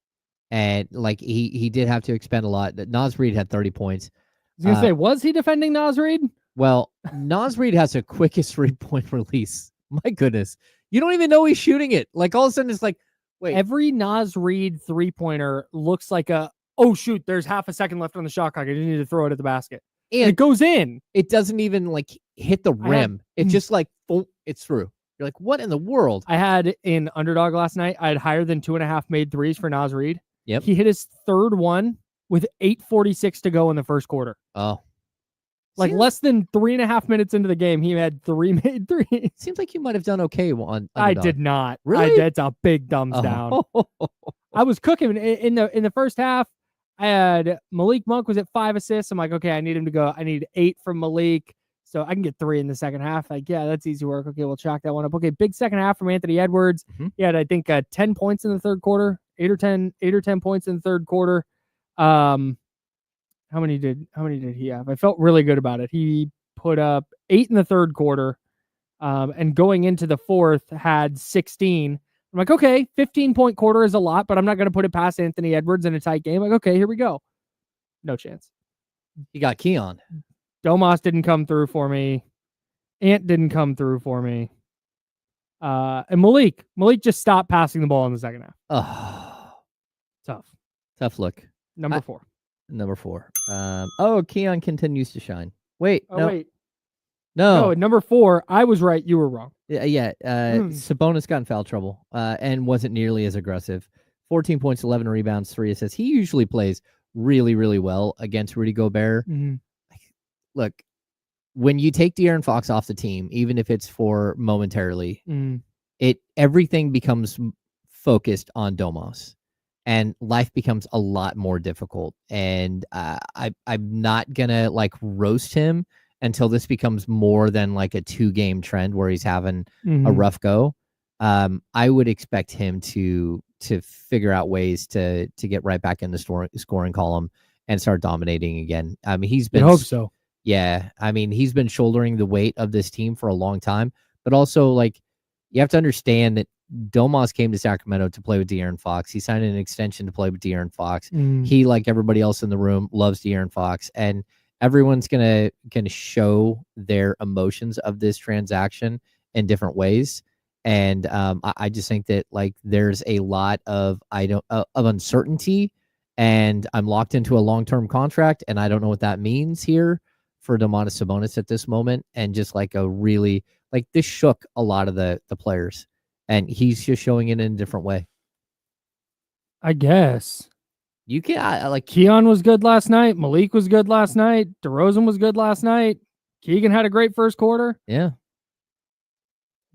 And like he did have to expend a lot. Naz Reid had 30 points. I was going to say, was he defending Naz Reid? Well, Naz Reid has a quickest 3-point release. My goodness. You don't even know he's shooting it. Like, all of a sudden, it's like, wait. Every Naz Reid 3-pointer looks like oh, shoot, there's half a second left on the shot clock. I just need to throw it at the basket. And it goes in. It doesn't even, like, hit the rim. It's just like, boom, it's through. You're like, what in the world? I had in Underdog last night, I had higher than 2.5 made threes for Naz Reid. Yep. He hit his 3rd one with 8:46 to go in the first quarter. Oh. Like less than 3.5 minutes into the game, he had 3 made threes. Seems like you might have done okay on Underdog. I did not. Really? That's a big thumbs down. I was cooking in the first half. I had Malik Monk was at 5 assists. I'm like, okay, I need him to go. I need 8 from Malik, so I can get 3 in the second half. Like, yeah, that's easy work. Okay, we'll chalk that one up. Okay, big second half from Anthony Edwards. He had, I think, 10 points in the third quarter, 8 or 10 points in the third quarter. How many did he have? I felt really good about it. He put up 8 in the third quarter, and going into the fourth had 16. I'm like, okay, 15-point quarter is a lot, but I'm not going to put it past Anthony Edwards in a tight game. Like, okay, here we go. No chance. You got Keon. Domas didn't come through for me. Ant didn't come through for me. And Malik just stopped passing the ball in the second half. Oh, tough look. Number 4. Number 4. Keon continues to shine. Wait. No, number 4. I was right. You were wrong. Yeah. Sabonis got in foul trouble and wasn't nearly as aggressive. 14 points, 11 rebounds, 3 assists. He usually plays really, really well against Rudy Gobert. Look, when you take De'Aaron Fox off the team, even if it's for momentarily, everything becomes focused on Domas. And life becomes a lot more difficult. And I'm not going to like roast him until this becomes more than like a 2-game trend where he's having a rough go. I would expect him to figure out ways to get right back in the scoring column and start dominating again. I mean, he's been... I hope so. Yeah. I mean, he's been shouldering the weight of this team for a long time. But also, like, you have to understand that Domas came to Sacramento to play with De'Aaron Fox. He signed an extension to play with De'Aaron Fox. He, like everybody else in the room, loves De'Aaron Fox. And everyone's gonna show their emotions of this transaction in different ways. And I just think that like there's a lot of of uncertainty, and I'm locked into a long-term contract, and I don't know what that means here for Domantas Sabonis at this moment. And just like a really like this shook a lot of the players, and he's just showing it in a different way. I guess. You can I like Keon was good last night. Malik was good last night. DeRozan was good last night. Keegan had a great first quarter. Yeah.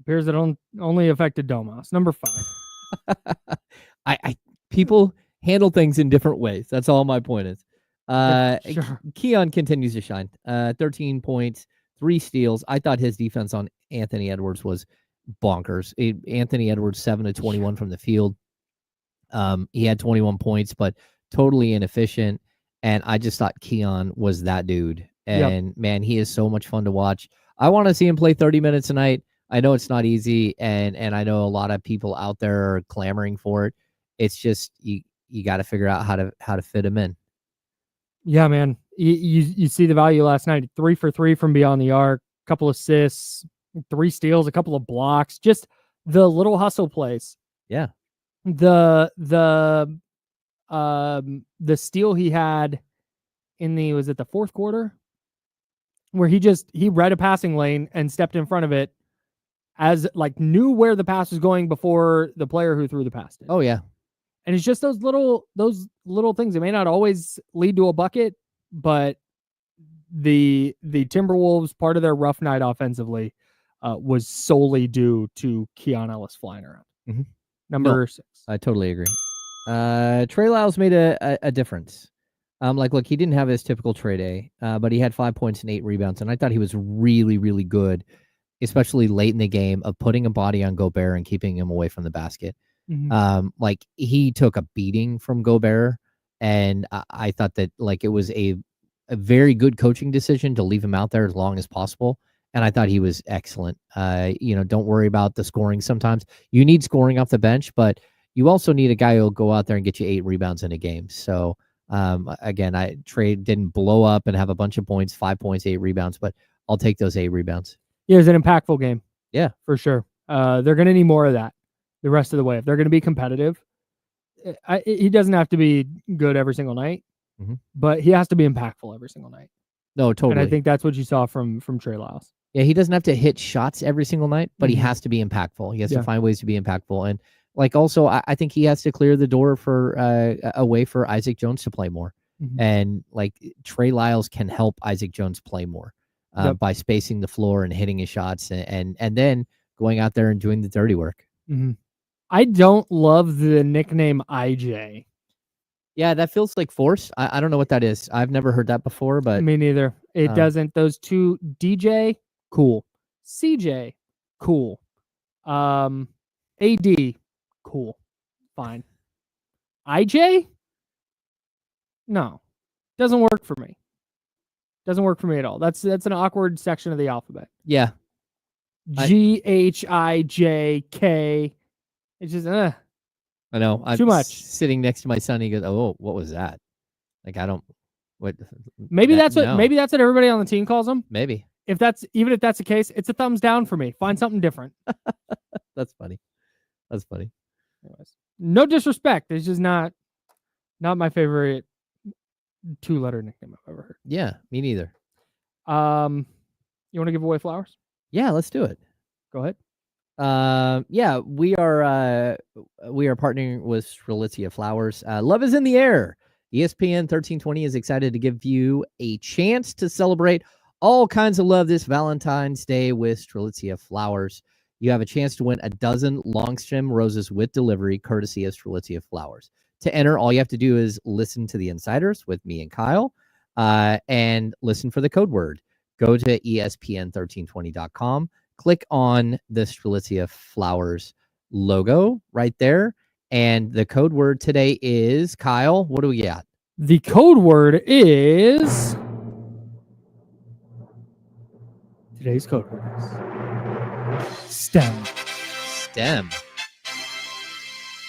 Appears it only affected Domas. Number 5. I people handle things in different ways. That's all my point is. Sure. Keon continues to shine. 13 points, 3 steals. I thought his defense on Anthony Edwards was bonkers. Anthony Edwards 7 of 21 from the field. He had 21 points, but totally inefficient. And I just thought Keon was that dude. And man, he is so much fun to watch. I want to see him play 30 minutes a night. I know it's not easy, and I know a lot of people out there are clamoring for it. It's just you got to figure out how to fit him in. Yeah, man. You see the value last night. 3 for 3 from beyond the arc, couple assists, 3 steals, a couple of blocks. Just the little hustle plays. Yeah. The steal he had in was it the fourth quarter, where he read a passing lane and stepped in front of it, as like knew where the pass was going before the player who threw the pass did. Oh yeah. And it's just those little things. It may not always lead to a bucket, but the Timberwolves, part of their rough night offensively, was solely due to Keon Ellis flying around. Mm-hmm. Number 6. I totally agree. Trey Lyles made a difference. Look, he didn't have his typical Trey day, but he had 5 points and 8 rebounds, and I thought he was really, really good, especially late in the game, of putting a body on Gobert and keeping him away from the basket. Mm-hmm. Like he took a beating from Gobert, and I thought that like it was a very good coaching decision to leave him out there as long as possible. And I thought he was excellent. Don't worry about the scoring. Sometimes you need scoring off the bench, but you also need a guy who'll go out there and get you 8 rebounds in a game. So again, Trey didn't blow up and have a bunch of points, 5 points, 8 rebounds, but I'll take those 8 rebounds. Yeah, it was an impactful game. Yeah, for sure. They're going to need more of that the rest of the way. If they're going to be competitive, he doesn't have to be good every single night, but he has to be impactful every single night. No, totally. And I think that's what you saw from Trey Lyles. Yeah, he doesn't have to hit shots every single night, but he has to be impactful. He has to find ways to be impactful. And like also, I think he has to clear the door for a way for Isaac Jones to play more. And like Trey Lyles can help Isaac Jones play more by spacing the floor and hitting his shots and then going out there and doing the dirty work. I don't love the nickname IJ. Yeah, that feels like force. I don't know what that is. I've never heard that before, but me neither. It doesn't. Those two, DJ, cool. CJ, cool. AD, cool. Fine. IJ? No. Doesn't work for me. Doesn't work for me at all. That's an awkward section of the alphabet. Yeah. GHIJK. It's just I know. I'm too much. Sitting next to my son, he goes, "Oh, what was that?" Like I don't. What? Maybe that's what everybody on the team calls him. Maybe. If that's the case, it's a thumbs down for me. Find something different. That's funny. That's funny. Anyways, no disrespect. It's just not my favorite 2-letter nickname I've ever heard. Yeah, me neither. You want to give away flowers? Yeah, let's do it. Go ahead. Yeah, we are partnering with Strelitzia Flowers. Love is in the air. ESPN 1320 is excited to give you a chance to celebrate all kinds of love this Valentine's Day with Strelitzia Flowers. You have a chance to win a dozen long stem roses with delivery, courtesy of Strelitzia Flowers. To enter, all you have to do is listen to the Insiders with me and Kyle, and listen for the code word. Go to ESPN1320.com. Click on the Strelitzia Flowers logo right there. And the code word today is, Kyle, what do we got? The code word is... Today's code word is STEM. STEM.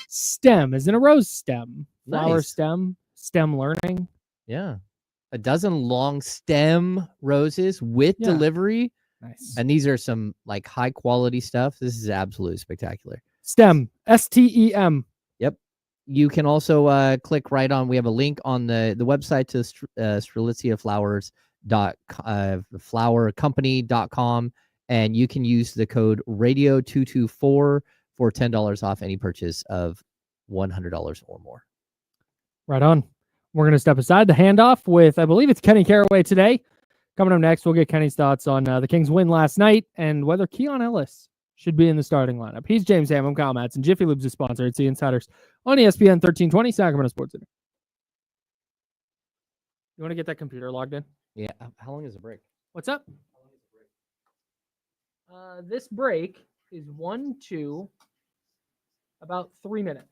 STEM is in a rose stem. Flower Nice. STEM learning. Yeah. A dozen long stem roses with delivery. Nice. And these are some like high quality stuff. This is absolutely spectacular. STEM, STEM. Yep. You can also click right on. We have a link on the website to strelitziaflowers.flowercompany.com, and you can use the code radio224 for $10 off any purchase of $100 or more. Right on. We're going to step aside the handoff with, I believe it's Kenny Caraway today. Coming up next, we'll get Kenny's thoughts on the Kings' win last night and whether Keon Ellis should be in the starting lineup. He's James Ham. I'm Kyle Madsen. Jiffy Lube's a sponsor. It's the Insiders on ESPN 1320 Sacramento Sports Center. You want to get that computer logged in? Yeah. How long is the break? What's up? This break is about 3 minutes.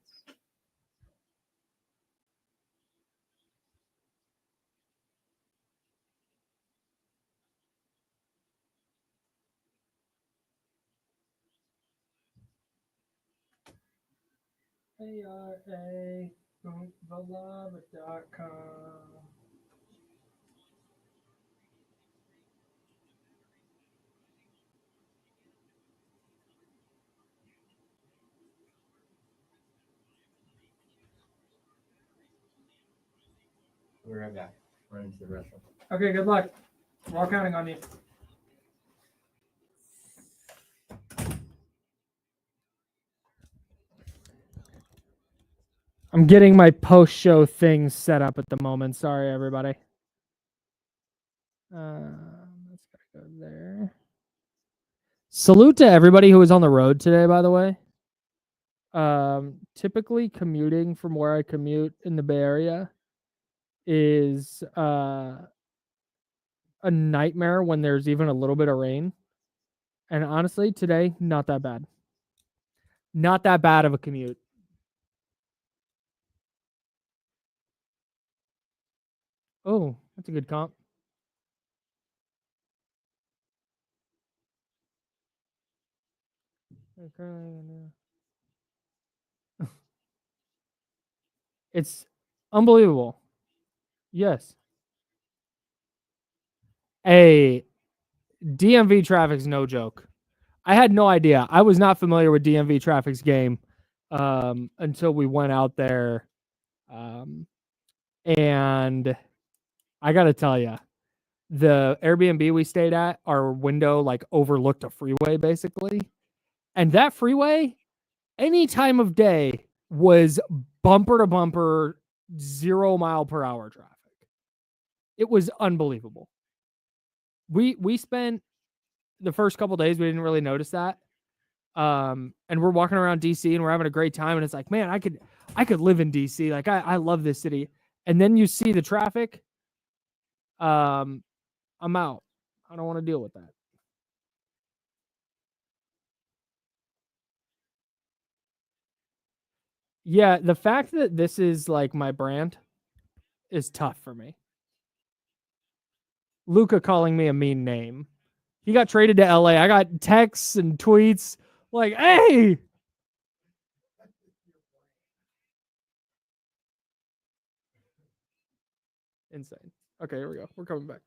ARA.com. We're right back. Run into the restroom. Okay, good luck. We're all counting on you. I'm getting my post-show things set up at the moment. Sorry, everybody. Let's go there. Salute to everybody who was on the road today, by the way. Typically commuting from where I commute in the Bay Area is a nightmare when there's even a little bit of rain. And honestly, today, not that bad. Not that bad of a commute. Oh, that's a good comp. It's unbelievable. Yes. Hey, DMV traffic's no joke. I had no idea. I was not familiar with DMV traffic's game until we went out there. And I got to tell you, the Airbnb we stayed at, our window like overlooked a freeway basically. And that freeway, any time of day, was bumper to bumper, 0 mile per hour traffic. It was unbelievable. We spent the first couple days, we didn't really notice that. And we're walking around DC and we're having a great time. And it's like, man, I could live in DC. Like I love this city. And then you see the traffic. I'm out. I don't want to deal with that. Yeah, the fact that this is like my brand is tough for me. Luka calling me a mean name. He got traded to LA. I got texts and tweets like, hey. Insane. Okay, here we go. We're coming back.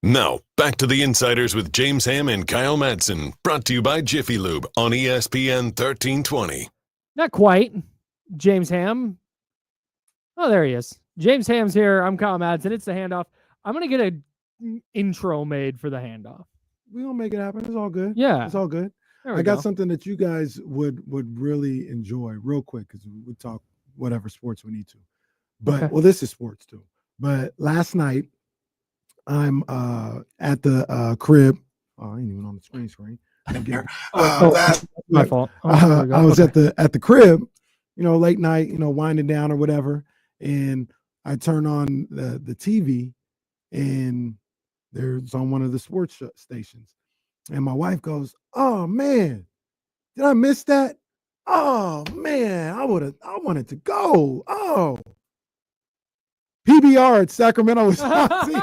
Now, back to the Insiders with James Ham and Kyle Madsen, brought to you by Jiffy Lube on ESPN 1320. Not quite. James Ham. Oh, there he is. James Ham's here. I'm Kyle Madsen. It's the handoff. I'm going to get an intro made for the handoff. We're going to make it happen. It's all good. Yeah. It's all good. I got something that you guys would really enjoy real quick because we talk whatever sports we need to. But, well, this is sports too. But last night, I'm at the crib. Oh, I ain't even on the screen. My fault. I was at the crib, late night, winding down or whatever. And I turn on the TV and there's on one of the sports stations. And my wife goes, "Oh man, did I miss that? Oh man, I wanted to go. Oh, PBR at Sacramento, Wisconsin."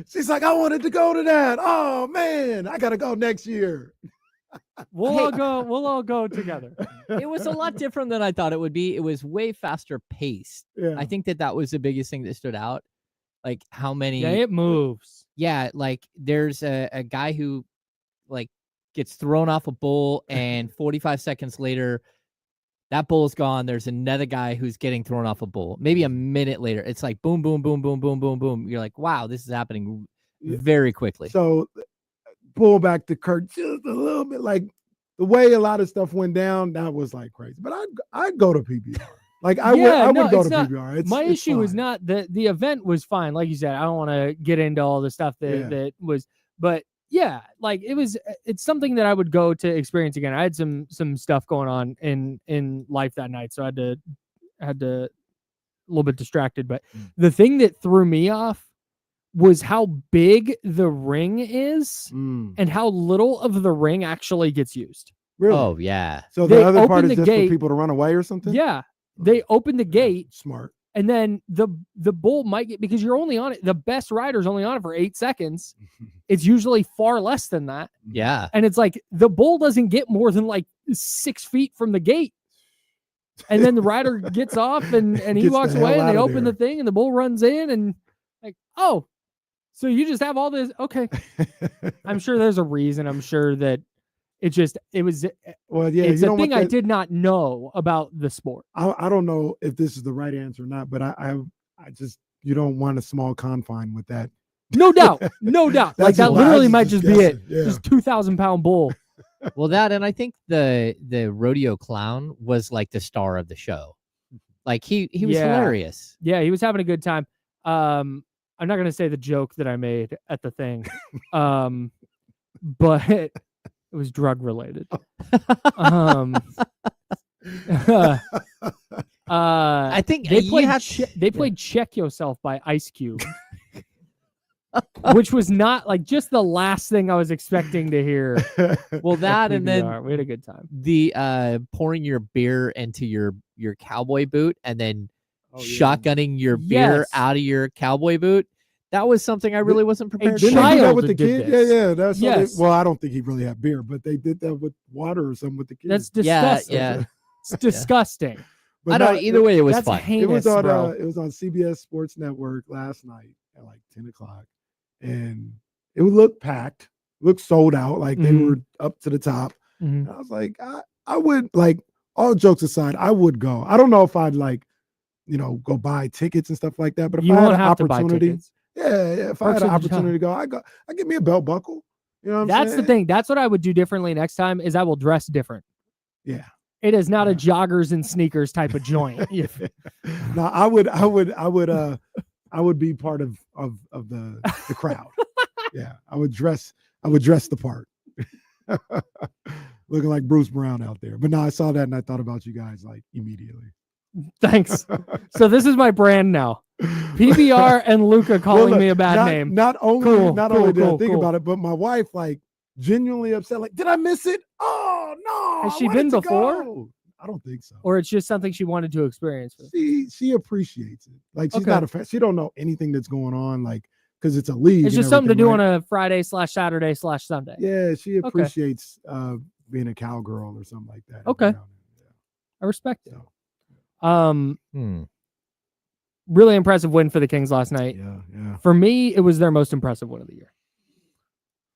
She's like, "I wanted to go to that. Oh man, I gotta go next year." We'll all go together. It was a lot different than I thought it would be. It was way faster paced. Yeah. I think that was the biggest thing that stood out. Like how many. Yeah, it moves. Yeah, like there's a guy who like gets thrown off a bull, and 45 seconds later, that bull's gone. There's another guy who's getting thrown off a bull. Maybe a minute later, it's like boom, boom, boom, boom, boom, boom, boom. You're like, wow, this is happening very quickly. So pull back the curtain just a little bit, like the way a lot of stuff went down, that was like crazy. But I'd go to PBR. Like I would go to PBR. My issue is not that the event was fine. Like you said, I don't want to get into all the stuff that was, but yeah, like it's something that I would go to experience again. I had some stuff going on in life that night, so I had to a little bit distracted. But the thing that threw me off was how big the ring is and how little of the ring actually gets used. Really? Oh yeah. So the other part is just for people to run away or something? Yeah. They open the gate. Smart. And then the bull might get, because you're only on it, the best rider's only on it for 8 seconds. It's usually far less than that. Yeah. And it's like the bull doesn't get more than like 6 feet from the gate. And then the rider gets off and he walks away and they open the thing and the bull runs in and like, oh, so you just have all this. Okay. I'm sure there's a reason. I'm sure that it's a thing I did not know about the sport. I don't know if this is the right answer or not, but I just, you don't want a small confine with that. No doubt. No doubt. Like that literally might just be it. Yeah. Just 2,000-pound bull. Well, and I think the rodeo clown was like the star of the show. Like he was hilarious. Yeah, he was having a good time. I'm not going to say the joke that I made at the thing. But it was drug related. I think they played Check Yourself by Ice Cube. Which was not like just the last thing I was expecting to hear. Well, that and then we had a good time. The pouring your beer into your cowboy boot and then shotgunning your beer out of your cowboy boot. That was something I really wasn't prepared for. Didn't they do that with the kid? Yeah. That's well, I don't think he really had beer, but they did that with water or something with the kid. That's disgusting. Yeah. It's disgusting. But I don't know. Either way, it was fun. Heinous, it was on CBS Sports Network last night at like 10 o'clock. And it looked packed, looked sold out, like they were up to the top. And I was like, I would, like, all jokes aside, I would go. I don't know if I'd like, go buy tickets and stuff like that. But if I had an opportunity, if I had an opportunity to go, I give me a belt buckle. You know what I'm saying? That's the thing. That's what I would do differently next time is I will dress different. Yeah. It is not a joggers and sneakers type of joint. No, I would be part of the crowd. Yeah, I would dress the part. Looking like Bruce Brown out there. But no, I saw that and I thought about you guys like immediately. Thanks. So this is my brand now. PBR and Luca calling me a bad name. Not only did I think about it, but my wife like genuinely upset. Like, did I miss it? Oh no! Has she been before? I don't think so. Or it's just something she wanted to experience. She appreciates it. Like she's not a fan. She don't know anything that's going on. Like because it's a league. It's just something to do on a Friday/Saturday/Sunday. Yeah, she appreciates being a cowgirl or something like that. Okay, I respect it. Really impressive win for the Kings last night. Yeah. For me, it was their most impressive win of the year.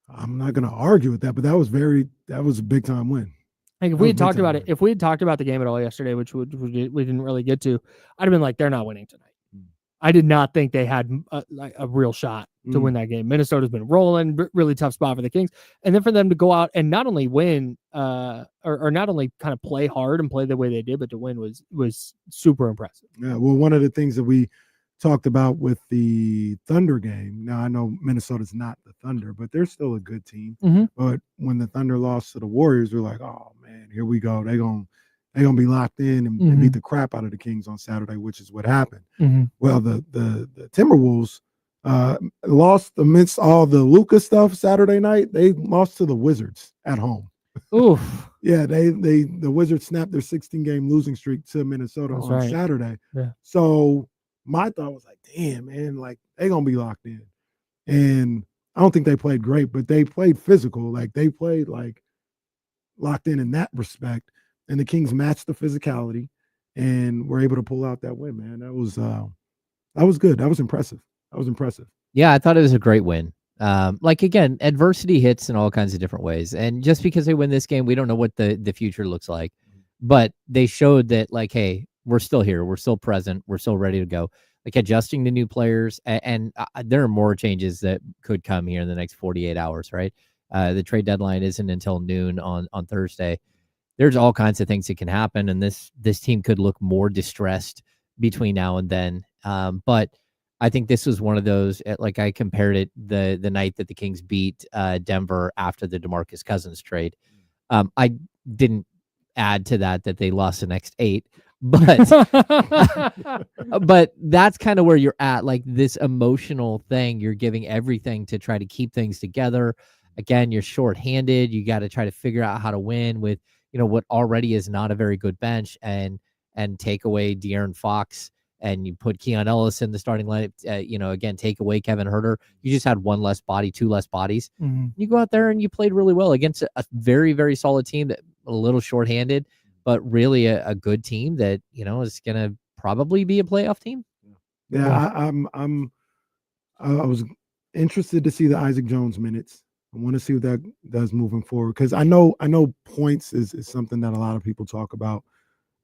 I'm not going to argue with that, but that was a big time win. Like if we had talked about it, if we had talked about the game at all yesterday, which we didn't really get to, I'd have been like, they're not winning tonight. I did not think they had a real shot to win that game. Minnesota's been rolling, really tough spot for the Kings. And then for them to go out and not only win, or not only kind of play hard and play the way they did, but to win was super impressive. Yeah, well, one of the things that we talked about with the Thunder game, now I know Minnesota's not the Thunder, but they're still a good team. But when the Thunder lost to the Warriors, we're like, oh, man, here we go. They're gonna be locked in and beat the crap out of the Kings on Saturday, which is what happened. Well, the Timberwolves lost amidst all the Luka stuff Saturday night. They lost to the Wizards at home. Oof. Yeah, the Wizards snapped their 16-game losing streak to Minnesota on Saturday. Yeah. So my thought was like, damn, man, like they're gonna be locked in. And I don't think they played great, but they played physical. Like they played like locked in that respect. And the Kings matched the physicality and were able to pull out that win, man. That was good. That was impressive. Yeah, I thought it was a great win. Like, again, adversity hits in all kinds of different ways. And just because they win this game, we don't know what the future looks like. But they showed that, like, hey, we're still here. We're still present. We're still ready to go. Like, adjusting to new players. And there are more changes that could come here in the next 48 hours, right? The trade deadline isn't until noon on Thursday. There's all kinds of things that can happen. And this team could look more distressed between now and then. But I think this was one of those, like I compared it the night that the Kings beat Denver after the DeMarcus Cousins trade. I didn't add to that they lost the next 8, but but that's kind of where you're at, like this emotional thing. You're giving everything to try to keep things together. Again, you're shorthanded. You got to try to figure out how to win with, what already is not a very good bench, and take away De'Aaron Fox. And you put Keon Ellis in the starting lineup, again, take away Kevin Huerter. You just had one less body, 2 less bodies. Mm-hmm. You go out there and you played really well against a very, very solid team that a little shorthanded, but really a good team that, is going to probably be a playoff team. Yeah, I was interested to see the Isaac Jones minutes. I want to see what that does moving forward, because I know points is something that a lot of people talk about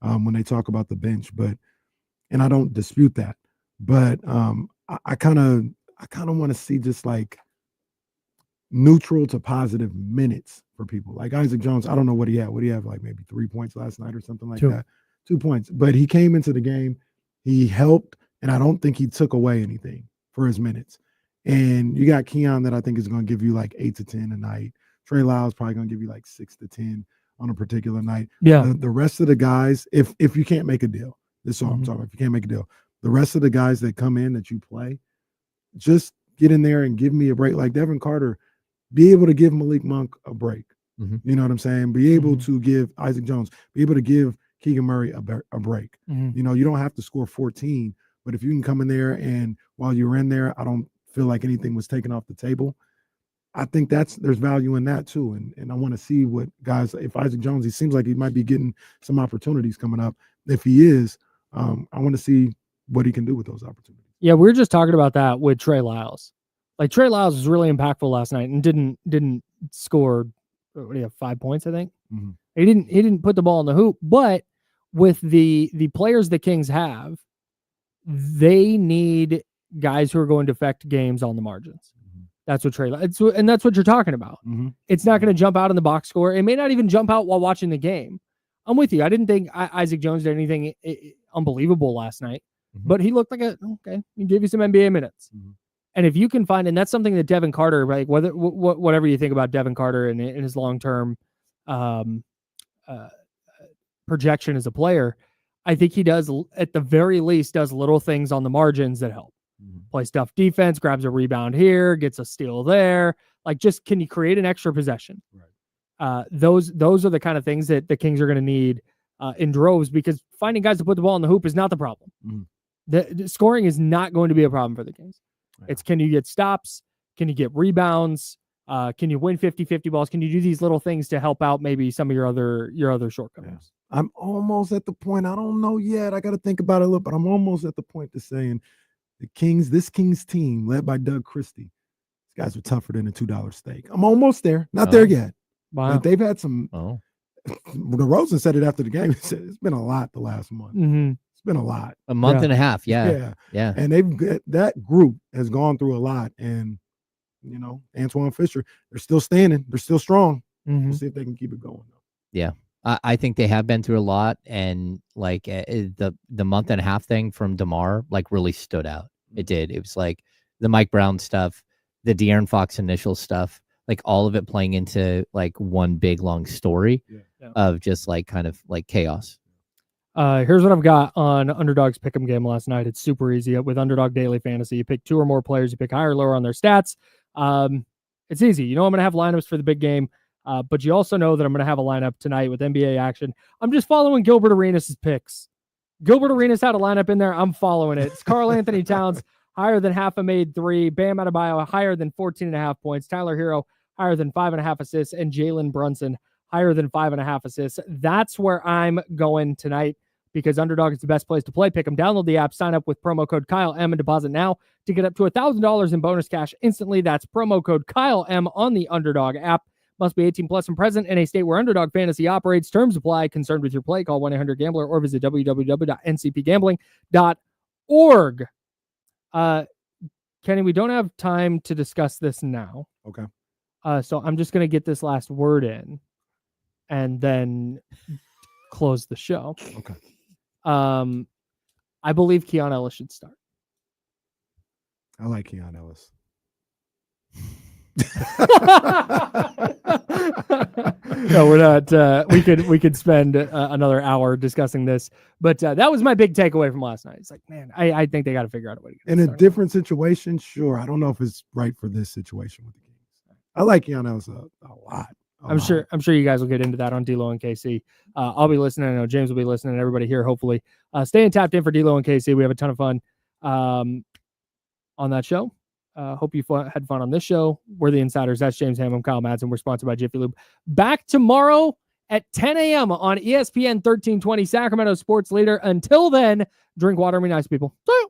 when they talk about the bench, and I don't dispute that, but I kind of want to see just like neutral to positive minutes for people. Like Isaac Jones, I don't know what he had. What he have, like maybe 3 points last night or something like that. 2 points, but he came into the game, he helped, and I don't think he took away anything for his minutes. And you got Keon that I think is going to give you like 8 to 10 a night. Trey Lyles probably going to give you like 6 to 10 on a particular night. Yeah. The rest of the guys, if you can't make a deal. This is all I'm talking about. If you can't make a deal, the rest of the guys that come in that you play, just get in there and give me a break. Like Devin Carter, be able to give Malik Monk a break. Mm-hmm. You know what I'm saying? Be able to give Isaac Jones, be able to give Keegan Murray a break. Mm-hmm. You don't have to score 14, but if you can come in there and while you're in there, I don't feel like anything was taken off the table. I think there's value in that too. And I want to see what guys, if Isaac Jones, he seems like he might be getting some opportunities coming up. If he is, I want to see what he can do with those opportunities. Yeah, we were just talking about that with Trey Lyles. Like Trey Lyles was really impactful last night and didn't score. What do you have, 5 points? I think he didn't put the ball in the hoop. But with the players the Kings have, they need guys who are going to affect games on the margins. That's what and that's what you're talking about. It's not going to jump out in the box score. It may not even jump out while watching the game. I'm with you. I didn't think Isaac Jones did anything unbelievable last night, but he looked like he gave you some NBA minutes. And if you can find, and that's something that Devin Carter, like whatever you think about Devin Carter and his long-term projection as a player, I think he does, at the very least, does little things on the margins that help. Plays tough defense, grabs a rebound here, gets a steal there. Like, just can you create an extra possession? Right. Those are the kind of things that the Kings are going to need in droves, because finding guys to put the ball in the hoop is not the problem. The scoring is not going to be a problem for the Kings. Yeah. It's, can you get stops? Can you get rebounds? Can you win 50-50 balls? Can you do these little things to help out maybe some of your other shortcomings? Yeah. I'm almost at the point, I don't know yet, I got to think about it a little, but I'm almost at the point to saying this Kings team led by Doug Christie, these guys are tougher than a $2 steak. I'm almost there. Not there yet. Wow. But they've had some. DeRozan said it after the game. He said it's been a lot the last month. It's been a lot. A month and a half. Yeah. And that group has gone through a lot. And, Antoine Fisher, they're still standing. They're still strong. We'll see if they can keep it going, though. Yeah. I think they have been through a lot. And like the month and a half thing from DeMar, like, really stood out. It did. It was like the Mike Brown stuff, the De'Aaron Fox initial stuff, like all of it playing into like one big long story of just like kind of like chaos. Here's what I've got on Underdog's pick'em game last night. It's super easy with Underdog Daily Fantasy. You pick 2 or more players, you pick higher or lower on their stats. It's easy. I'm going to have lineups for the big game, but you also know that I'm going to have a lineup tonight with NBA action. I'm just following Gilbert Arenas' picks. Gilbert Arenas had a lineup in there. I'm following it. It's Karl Anthony Towns, higher than half a made 3. Bam Adebayo, higher than 14.5 points. Tyler Hero, higher than 5.5 assists. And Jalen Brunson, higher than 5.5 assists. That's where I'm going tonight because Underdog is the best place to play. Pick them, download the app, sign up with promo code Kyle M and deposit now to get up to $1,000 in bonus cash instantly. That's promo code Kyle M on the Underdog app. Must be 18 plus and present in a state where Underdog Fantasy operates. Terms apply. Concerned with your play? Call 1-800-GAMBLER or visit www.ncpgambling.org. Kenny, we don't have time to discuss this now. Okay. So I'm just going to get this last word in and then close the show. Okay. I believe Keon Ellis should start. I like Keon Ellis. No, we're not. We could spend another hour discussing this, but that was my big takeaway from last night. It's like, man, I think they got to figure out a way to get in a different situation. Sure, I don't know if it's right for this situation with the Kings. I like Keon Ellis a lot. I'm sure you guys will get into that on D-Lo and KC. I'll be listening. I know James will be listening. And everybody here, hopefully, staying tapped in for D-Lo and KC. We have a ton of fun on that show. Hope you had fun on this show. We're the Insiders. That's James Ham. I'm Kyle Madsen. We're sponsored by Jiffy Lube. Back tomorrow at 10 a.m. on ESPN 1320, Sacramento Sports Leader. Until then, drink water and be nice, people. See you.